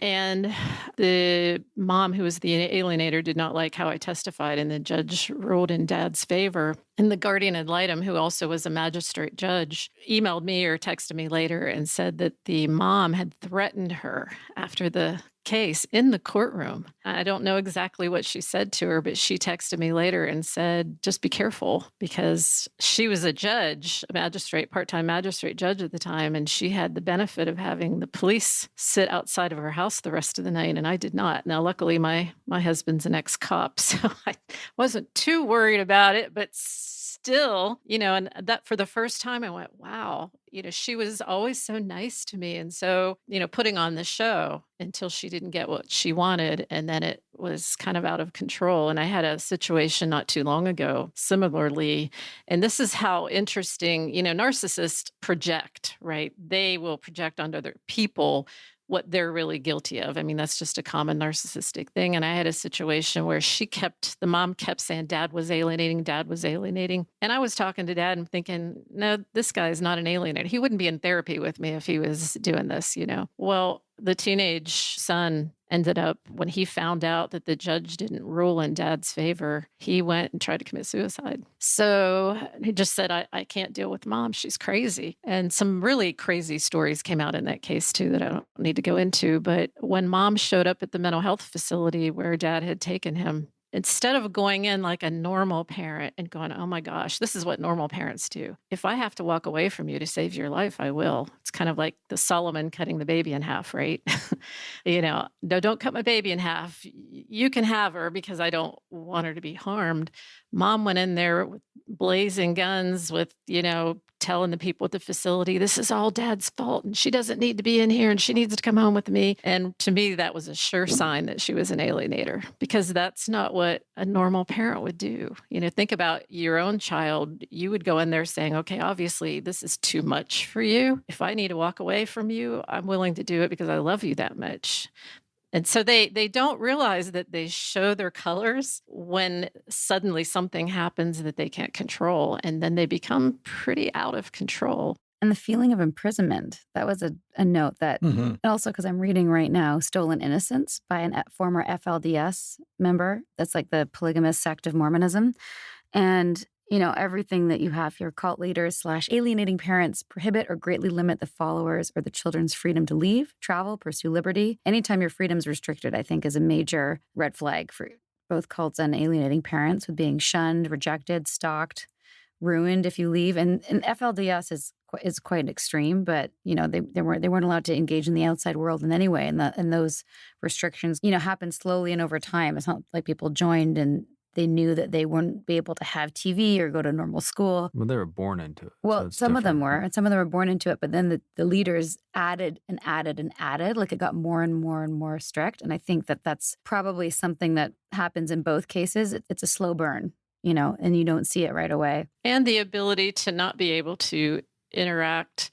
and the mom, who was the alienator, did not like how I testified, and the judge ruled in dad's favor. And the guardian ad litem, who also was a magistrate judge, emailed me or texted me later and said that the mom had threatened her after the case in the courtroom. I don't know exactly what she said to her, but she texted me later and said, just be careful, because she was a judge, a magistrate, part-time magistrate judge at the time, and she had the benefit of having the police sit outside of her house the rest of the night, and I did not. Now, luckily, my husband's an ex-cop, so I wasn't too worried about it, but still, and that for the first time I went, wow, she was always so nice to me. And so, putting on the show until she didn't get what she wanted. And then it was kind of out of control. And I had a situation not too long ago, similarly. And this is how interesting, narcissists project, right? They will project onto other people what they're really guilty of. I mean, that's just a common narcissistic thing. And I had a situation where the mom kept saying dad was alienating. And I was talking to dad and thinking, no, this guy is not an alienator. He wouldn't be in therapy with me if he was doing this, Well, the teenage son ended up, when he found out that the judge didn't rule in dad's favor, he went and tried to commit suicide. So he just said, I can't deal with mom. She's crazy. And some really crazy stories came out in that case too that I don't need to go into. But when mom showed up at the mental health facility where dad had taken him, instead of going in like a normal parent and going, oh my gosh, this is what normal parents do. If I have to walk away from you to save your life, I will. It's kind of like the Solomon cutting the baby in half, right? No, don't cut my baby in half. You can have her because I don't want her to be harmed. Mom went in there with blazing guns with, telling the people at the facility, this is all dad's fault and she doesn't need to be in here and she needs to come home with me. And to me, that was a sure sign that she was an alienator, because that's not what a normal parent would do. Think about your own child. You would go in there saying, okay, obviously this is too much for you. If I need to walk away from you, I'm willing to do it because I love you that much. And so they don't realize that they show their colors when suddenly something happens that they can't control, and then they become pretty out of control. And the feeling of imprisonment, that was a note that, and also because I'm reading right now, Stolen Innocence by a former FLDS member. That's like the polygamous sect of Mormonism. And everything that you have here, cult leaders / alienating parents prohibit or greatly limit the followers or the children's freedom to leave, travel, pursue liberty. Anytime your freedom's restricted, I think is a major red flag for both cults and alienating parents, with being shunned, rejected, stalked, ruined if you leave. And FLDS is quite extreme, but they weren't allowed to engage in the outside world in any way. And those restrictions, happen slowly and over time. It's not like people joined and they knew that they wouldn't be able to have TV or go to normal school. Well, they were born into it. Well, so it's some of them different. were, and some of them were born into it, but then the leaders added and added and added. Like, it got more and more and more strict. And I think that that's probably something that happens in both cases. It's a slow burn, and you don't see it right away. And the ability to not be able to interact,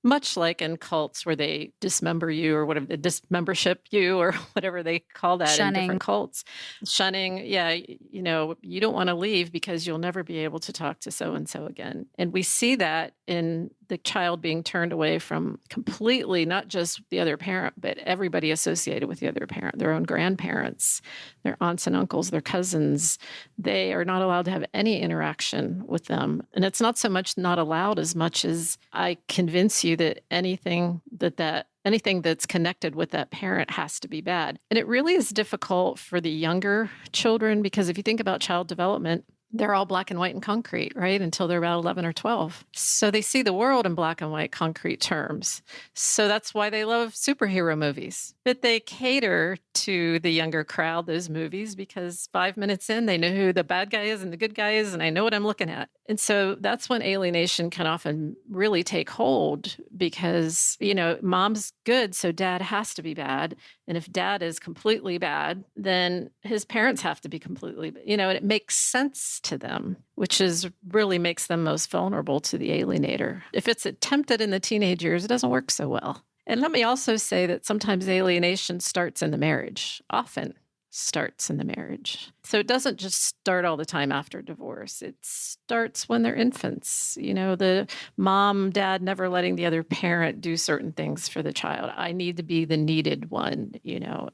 much like in cults where they dismember you or whatever, dismembership you or whatever they call that in Shunning. different cults. Shunning, yeah, you don't want to leave because you'll never be able to talk to so-and-so again. And we see that in the child being turned away from completely, not just the other parent, but everybody associated with the other parent, their own grandparents, their aunts and uncles, their cousins. They are not allowed to have any interaction with them. And it's not so much not allowed as much as I convince you that anything that's connected with that parent has to be bad. And it really is difficult for the younger children because if you think about child development, they're all black and white and concrete, right? Until they're about 11 or 12. So they see the world in black and white concrete terms. So that's why they love superhero movies. But they cater to the younger crowd, those movies, because 5 minutes in, they know who the bad guy is and the good guy is, and I know what I'm looking at. And so that's when alienation can often really take hold because, mom's good, so dad has to be bad. And if dad is completely bad, then his parents have to be completely, and it makes sense to them, which really makes them most vulnerable to the alienator. If it's attempted in the teenage years, it doesn't work so well. And let me also say that sometimes alienation starts in the marriage, often starts in the marriage. So it doesn't just start all the time after divorce. It starts when they're infants. The mom, dad never letting the other parent do certain things for the child. I need to be the needed one,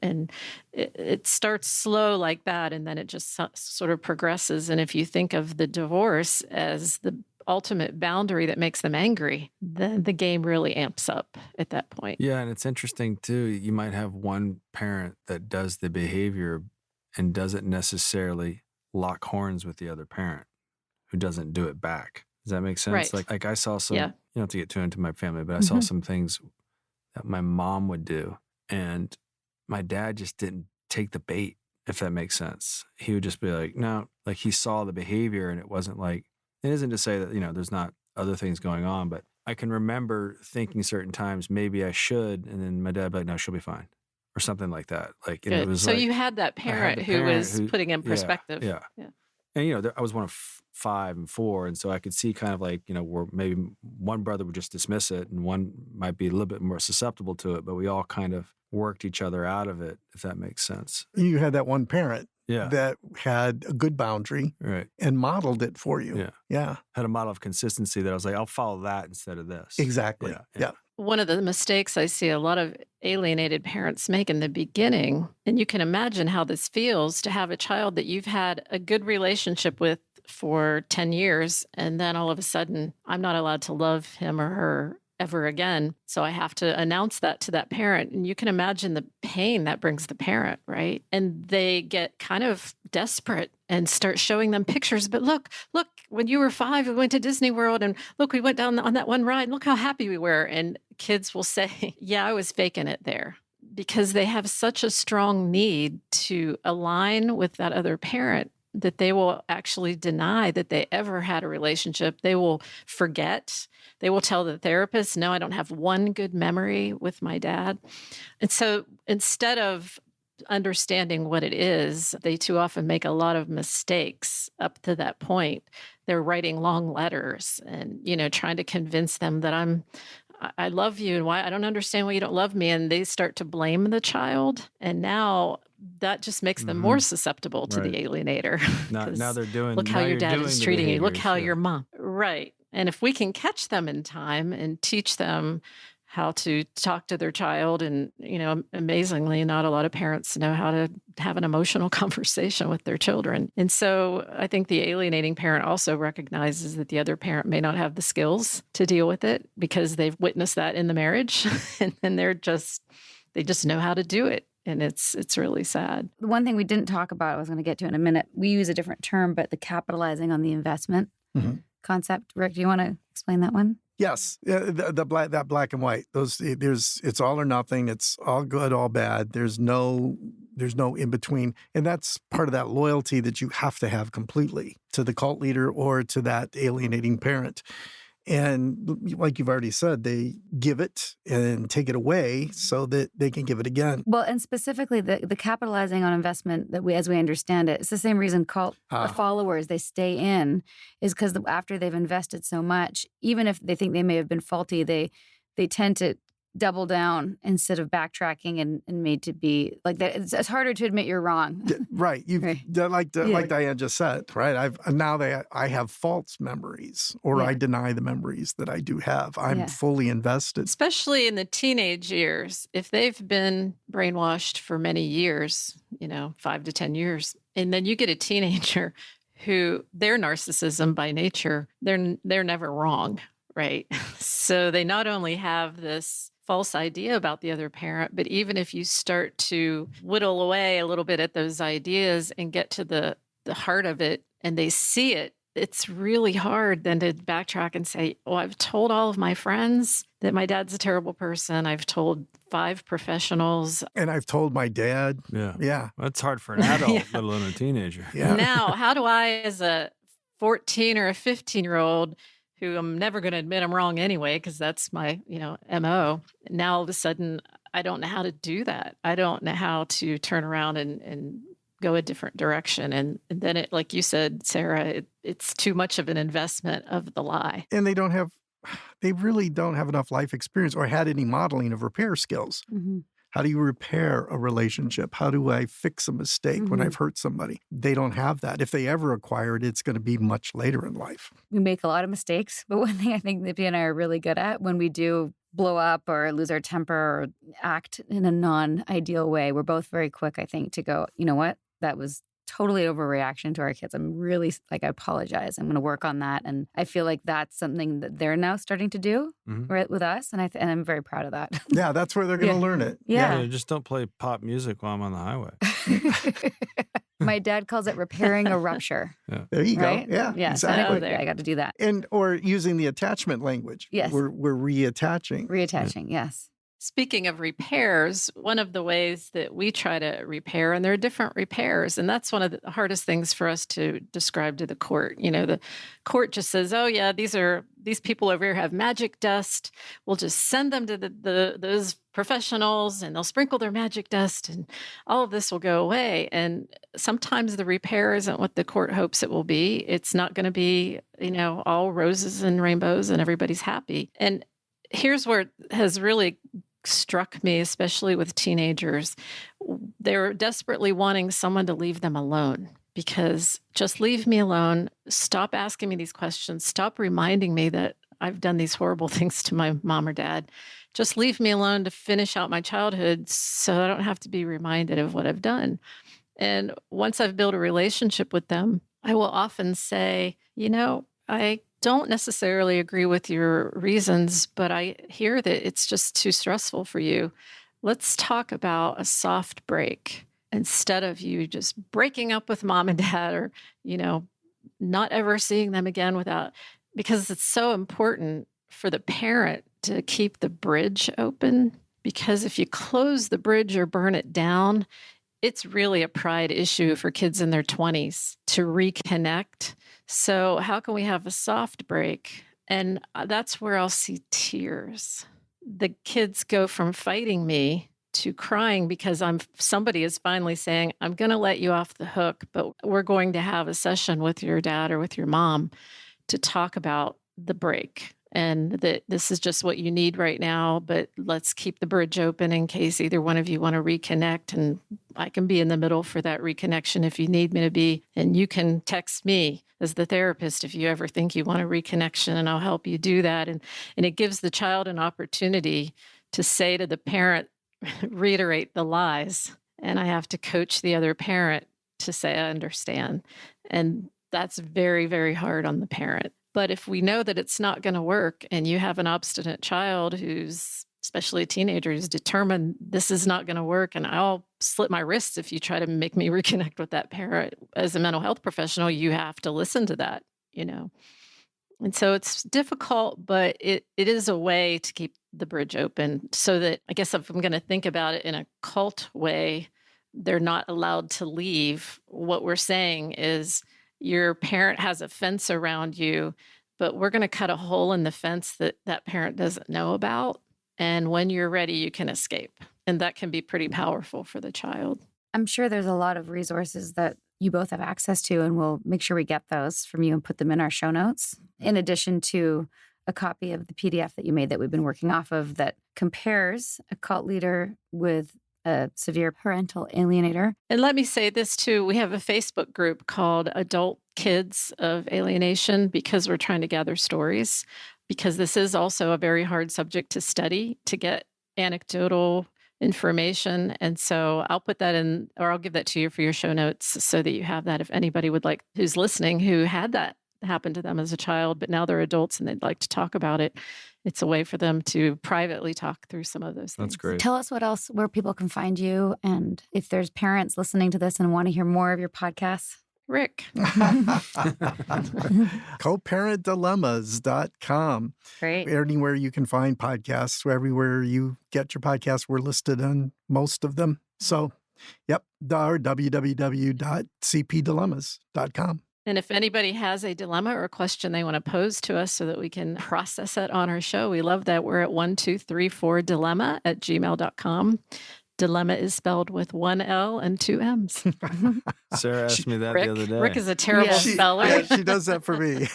and it starts slow like that. And then it just sort of progresses. And if you think of the divorce as the ultimate boundary that makes them angry, then the game really amps up at that point. Yeah, and it's interesting too. You might have one parent that does the behavior and doesn't necessarily lock horns with the other parent who doesn't do it back. Does that make sense? Right. Like I saw some, Yeah. you don't have to get too into my family, but I saw some things that my mom would do. And my dad just didn't take the bait, if that makes sense. He would just be like, no, like he saw the behavior and it wasn't like, it isn't to say that, there's not other things going on, but I can remember thinking certain times, maybe I should. And then my dad would be like, no, she'll be fine. Or something like that. Like, and it Good. was So like, you had that parent who was putting in perspective. Yeah. And, I was one of 5 and 4. And so I could see kind of like, where maybe one brother would just dismiss it and one might be a little bit more susceptible to it, but we all kind of worked each other out of it, if that makes sense. You had that one parent Yeah. that had a good boundary Right. and modeled it for you. Yeah. Yeah, Had a model of consistency that I was like, I'll follow that instead of this. exactly. Yeah. One of the mistakes I see a lot of alienated parents make in the beginning, and you can imagine how this feels to have a child that you've had a good relationship with for 10 years, and then all of a sudden, I'm not allowed to love him or her ever again. So I have to announce that to that parent. And you can imagine the pain that brings the parent, right? And they get kind of desperate and start showing them pictures. But look, when you were 5, we went to Disney World and look, we went down on that one ride. And look how happy we were. And kids will say, yeah, I was faking it there. Because they have such a strong need to align with that other parent that they will actually deny that they ever had a relationship. They will forget. They will tell the therapist, no, I don't have one good memory with my dad. And so instead of understanding what it is, they too often make a lot of mistakes up to that point. They're writing long letters and, trying to convince them that I love you and why I don't understand why you don't love me. And they start to blame the child. And now that just makes them more susceptible to the alienator. Now they're doing, look how now your you're dad doing is the treating you. Look behaviors, how yeah. your mom. Right. And if we can catch them in time and teach them how to talk to their child, and, amazingly, not a lot of parents know how to have an emotional conversation with their children. And so I think the alienating parent also recognizes that the other parent may not have the skills to deal with it because they've witnessed that in the marriage and then they just know how to do it. And it's really sad. The one thing we didn't talk about, I was going to get to in a minute, we use a different term, but the capitalizing on the investment concept. Rick, do you want to explain that one? Yes, that black and white. It's all or nothing. It's all good, all bad. There's no There's no in between. And that's part of that loyalty that you have to have completely to the cult leader or to that alienating parent. And like you've already said, they give it and take it away so that they can give it again. Well, and specifically the capitalizing on investment that we, as we understand it, it's the same reason cult followers, they stay in, is because after they've invested so much, even if they think they may have been faulty, they tend to double down instead of backtracking and made to be like that. It's harder to admit you're wrong. Right. Like Diane just said, right? I have false memories, or I deny the memories that I do have. I'm fully invested. Especially in the teenage years, if they've been brainwashed for many years, 5 to 10 years, and then you get a teenager who their narcissism by nature, they're never wrong, right? So they not only have this false idea about the other parent, but even if you start to whittle away a little bit at those ideas and get to the heart of it and they see it, it's really hard then to backtrack and say, oh, I've told all of my friends that my dad's a terrible person. I've told 5 professionals. And I've told my dad. Yeah. That's hard for an adult, let alone a teenager. Yeah. Now, how do I, as a 14 or a 15-year-old, who I'm never going to admit I'm wrong anyway, because that's my, MO. Now, all of a sudden, I don't know how to do that. I don't know how to turn around and go a different direction. And then it, like you said, Sarah, it's too much of an investment of the lie. And they really don't have enough life experience or had any modeling of repair skills. Mm-hmm. How do you repair a relationship? How do I fix a mistake when I've hurt somebody? They don't have that. If they ever acquire it, it's going to be much later in life. We make a lot of mistakes, but one thing I think Nippy and I are really good at when we do blow up or lose our temper or act in a non-ideal way, we're both very quick, I think, to go, you know what? That was totally overreaction to our kids. I'm really I apologize. I'm going to work on that. And I feel like that's something that they're now starting to do right with us. And I'm very proud of that. Yeah, that's where they're going to learn it. Yeah. Just don't play pop music while I'm on the highway. My dad calls it repairing a rupture. There you right? go. Yeah, exactly. So I got to do that. Or using the attachment language. Yes. We're reattaching. Reattaching, yes. Speaking of repairs, one of the ways that we try to repair, and there are different repairs, and that's one of the hardest things for us to describe to the court. The court just says, oh yeah, these people over here have magic dust. We'll just send them to those professionals and they'll sprinkle their magic dust and all of this will go away. And sometimes the repair isn't what the court hopes it will be. It's not going to be, all roses and rainbows and everybody's happy. And here's where it has really struck me, especially with teenagers. They're desperately wanting someone to leave them alone, because just leave me alone. Stop asking me these questions. Stop reminding me that I've done these horrible things to my mom or dad. Just leave me alone to finish out my childhood so I don't have to be reminded of what I've done. And once I've built a relationship with them, I will often say, I don't necessarily agree with your reasons, but I hear that it's just too stressful for you. Let's talk about a soft break instead of you just breaking up with mom and dad or, not ever seeing them again because it's so important for the parent to keep the bridge open. Because if you close the bridge or burn it down, it's really a pride issue for kids in their 20s to reconnect. So how can we have a soft break? And that's where I'll see tears. The kids go from fighting me to crying because somebody is finally saying, I'm going to let you off the hook, but we're going to have a session with your dad or with your mom to talk about the break. And that this is just what you need right now, but let's keep the bridge open in case either one of you want to reconnect. And I can be in the middle for that reconnection if you need me to be. And you can text me as the therapist if you ever think you want a reconnection, and I'll help you do that. And it gives the child an opportunity to say to the parent, reiterate the lies. And I have to coach the other parent to say, I understand. And that's very, very hard on the parent. But if we know that it's not going to work and you have an obstinate child who's, especially a teenager, who's determined this is not going to work, and I'll slit my wrists if you try to make me reconnect with that parent. As a mental health professional, you have to listen to that, And so it's difficult, but it is a way to keep the bridge open so that, I guess if I'm going to think about it in a cult way, they're not allowed to leave. What we're saying is your parent has a fence around you, but we're going to cut a hole in the fence that that parent doesn't know about. And when you're ready, you can escape. And that can be pretty powerful for the child. I'm sure there's a lot of resources that you both have access to, and we'll make sure we get those from you and put them in our show notes, in addition to a copy of the PDF that you made that we've been working off of that compares a cult leader with a severe parental alienator. And let me say this too. We have a Facebook group called Adult Kids of Alienation because we're trying to gather stories, because this is also a very hard subject to study, to get anecdotal information. And so I'll put that in, or I'll give that to you for your show notes so that you have that if anybody would like, who's listening, who had that happen to them as a child, but now they're adults and they'd like to talk about it. It's a way for them to privately talk through some of those things. That's great. Tell us what else, where people can find you, and if there's parents listening to this and want to hear more of your podcasts. Rick. Co-parentdilemmas.com. Great. Anywhere you can find podcasts, everywhere you get your podcasts, we're listed on most of them. So, yep, our www.cpdilemmas.com. And if anybody has a dilemma or a question they want to pose to us so that we can process it on our show, we love that. We're at 1234dilemma@gmail.com. Dilemma is spelled with one L and two M's. Sarah asked me that Rick, the other day. Rick is a terrible Yeah. speller. She does that for me.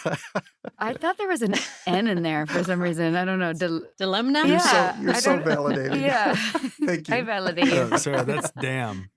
I thought there was an N in there for some reason. I don't know. Dilemma? Yeah. You're I so don't- validated. Yeah. Thank you. I validate you. Oh, Sarah, that's damn.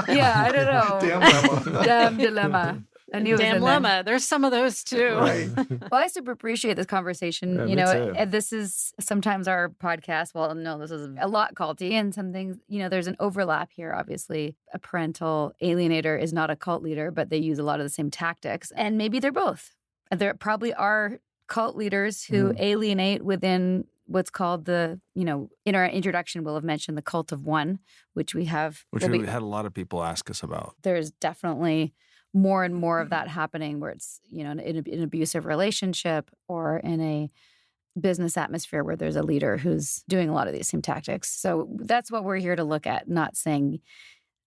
Yeah, I don't know. Damn dilemma. Damn dilemma. I knew it was Damn in there. lemma. There's some of those too. Right. Well, I super appreciate this conversation. Yeah, you me know, too. and this is sometimes our podcast. Well, no, this is a lot culty, and some things, you know, there's an overlap here. Obviously, a parental alienator is not a cult leader, but they use a lot of the same tactics, and maybe they're both. There probably are cult leaders who alienate within what's called the, you know, in our introduction, we'll have mentioned the cult of one, which we have. Which we'll we be- had a lot of people ask us about. there's definitely more and more of that happening where it's, you know, in an abusive relationship or in a business atmosphere where there's a leader who's doing a lot of these same tactics. So that's what we're here to look at, not saying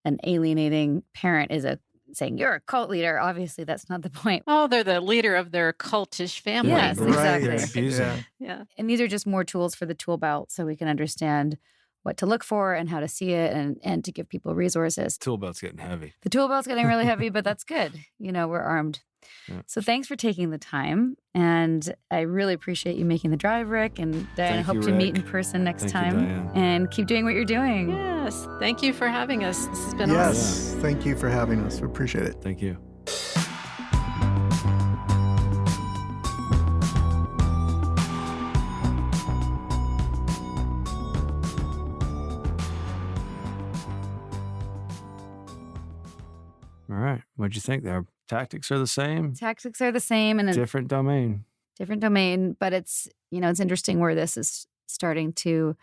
an alienating parent is saying you're a cult leader. Obviously, that's not the point. Oh, they're the leader of their cultish family. Yes, exactly. They're abusing. Yeah. Yeah. And these are just more tools for the tool belt so we can understand what to look for and how to see it and to give people resources. Tool belt's getting heavy. The tool belt's getting really heavy, but that's good. You know, we're armed. Yeah. So thanks for taking the time. And I really appreciate you making the drive, Rick. And Diane, I Thank hope you, to meet in Rick. person next Thank you, time. Diane. And keep doing what you're doing. Yes. Thank you for having us. This has been awesome. Yes. Thank you for having us. We appreciate it. Thank you. All right. What'd you think? Their tactics are the same, Tactics are the same and a different domain. different domain, but it's, you know, it's interesting where this is starting to,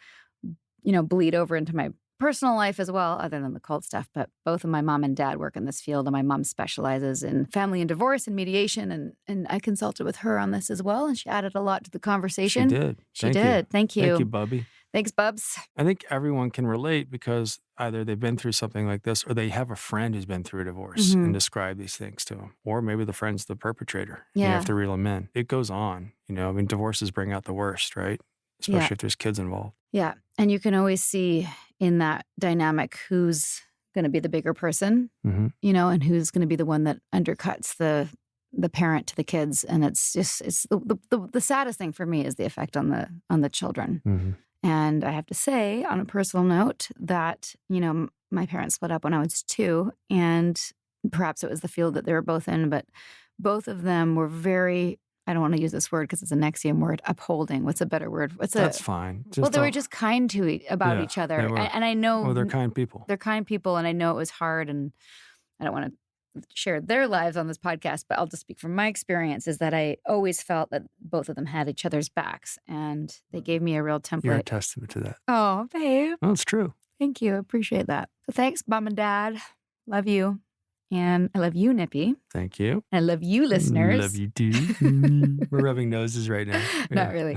you know, bleed over into my personal life as well, other than the cult stuff. But both of my mom and dad work in this field, and my mom specializes in family and divorce and mediation. And I consulted with her on this as well, and she added a lot to the She conversation. did. She Thank you. did. Thank you. Thank you, Bubby. Thanks, Bubs. I think everyone can relate because either they've been through something like this or they have a friend who's been through a divorce Mhm. and describe these things to them. Or maybe the friend's the perpetrator. You Yeah. have to reel them in. It goes on. You know, I mean, divorces bring out the worst, right? Especially Yeah. if there's kids involved. Yeah. And you can always see in that dynamic who's going to be the bigger person, Mm-hmm. you know, and who's going to be the one that undercuts the parent to the kids. And it's just, it's the saddest thing for me is the effect on the children. Mm-hmm. And I have to say, on a personal note, that, you know, my parents split up when I was 2, and perhaps it was the field that they were both in, but both of them were very, I don't want to use this word because it's an axiom word, upholding. What's a better word? That's fine. Well, they were don't- just kind to about Yeah, each other. they were. And I know Oh, they're kind people. they're kind people, and I know it was hard, and I don't want to share their lives on this podcast, but I'll just speak from my experience is that I always felt that both of them had each other's backs, and they gave me a real You're a template. testament to that. Oh, babe. Oh, it's true. Thank you. I appreciate that. So thanks, Mom and Dad. Love you. And I love you, Nippy. Thank you. And I love you, listeners. Love you too. We're rubbing noses right now. Not Yeah. really.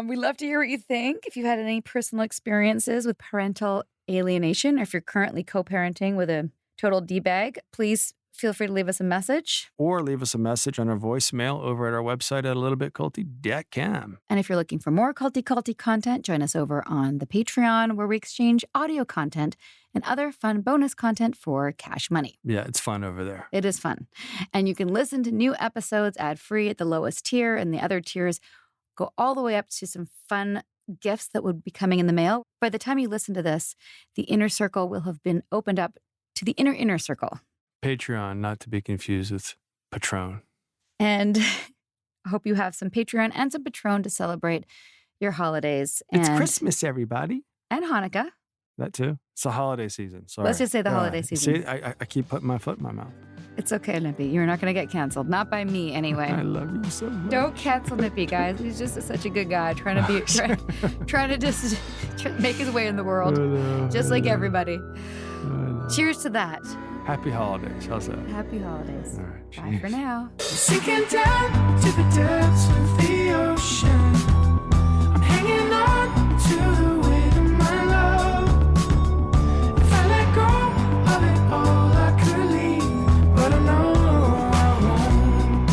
We'd love to hear what you think. If you had any personal experiences with parental alienation, or if you're currently co-parenting with a total D-bag, please feel free to leave us a message. Or leave us a message on our voicemail over at our website at alittlebitculty.com. And if you're looking for more culty content, join us over on the Patreon, where we exchange audio content and other fun bonus content for cash money. Yeah, it's fun over there. It is fun. And you can listen to new episodes ad-free at the lowest tier, and the other tiers go all the way up to some fun gifts that would be coming in the mail. By the time you listen to this, the inner circle will have been opened up to the inner circle. Patreon, not to be confused with Patron. And I hope you have some Patreon and some Patron to celebrate your holidays. It's Christmas, everybody. And Hanukkah. That too. It's the holiday season. Sorry. Let's just say the holiday season. See, I keep putting my foot in my mouth. It's okay, Nippy. You're not going to get canceled. Not by me, anyway. I love you so much. Don't cancel Nippy, guys. He's just such a good guy, trying to just make his way in the world, just like everybody. Cheers to that. Happy holidays. How's that? Happy holidays. All right. Bye for now. Sinking down to the depths of the ocean. I'm hanging on to the weight of my love. If I let go of it all, I could leave, but I know I won't.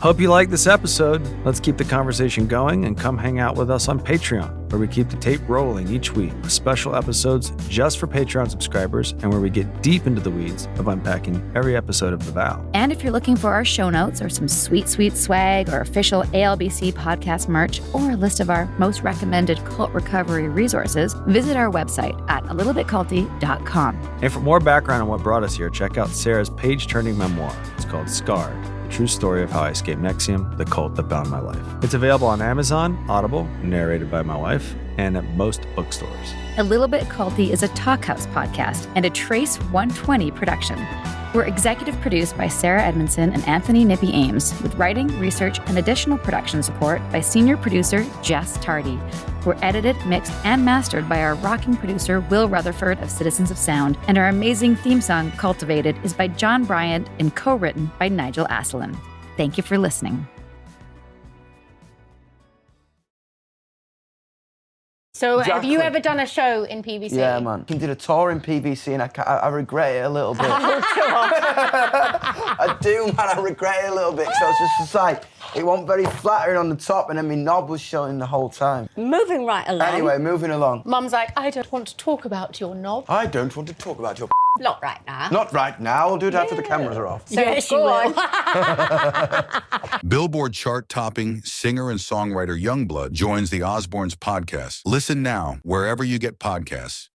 Hope you like this episode. Let's keep the conversation going and come hang out with us on Patreon, where we keep the tape rolling each week with special episodes just for Patreon subscribers and where we get deep into the weeds of unpacking every episode of The Vow. And if you're looking for our show notes or some sweet swag or official ALBC podcast merch or a list of our most recommended cult recovery resources, visit our website at alittlebitculty.com. And for more background on what brought us here, check out Sarah's page-turning memoir. It's called Scarred, the true story of how I escaped NXIVM, the cult that bound my life. It's available on Amazon, Audible, narrated by my wife, and at most bookstores. A Little Bit Culty is a Talkhouse podcast and a Trace 120 production. We're executive produced by Sarah Edmondson and Anthony Nippy Ames, with writing, research, and additional production support by senior producer Jess Tardy. We're edited, mixed, and mastered by our rocking producer Will Rutherford of Citizens of Sound, and our amazing theme song, Cultivated, is by John Bryant and co-written by Nigel Asselin. Thank you for listening. So have you ever done a show in PVC? Yeah, man. I did a tour in PVC and I regret it a little bit. I do, man. I regret it a little bit. So it's like, it wasn't very flattering on the top and then my knob was showing the whole time. Moving right along. Anyway, moving along. Mum's like, I don't want to talk about your knob. I don't want to talk about your Not right now. Not right now. I'll do it after the cameras are off. So yes, you will. Billboard chart-topping singer and songwriter Youngblood joins the Osbournes podcast. Listen now wherever you get podcasts.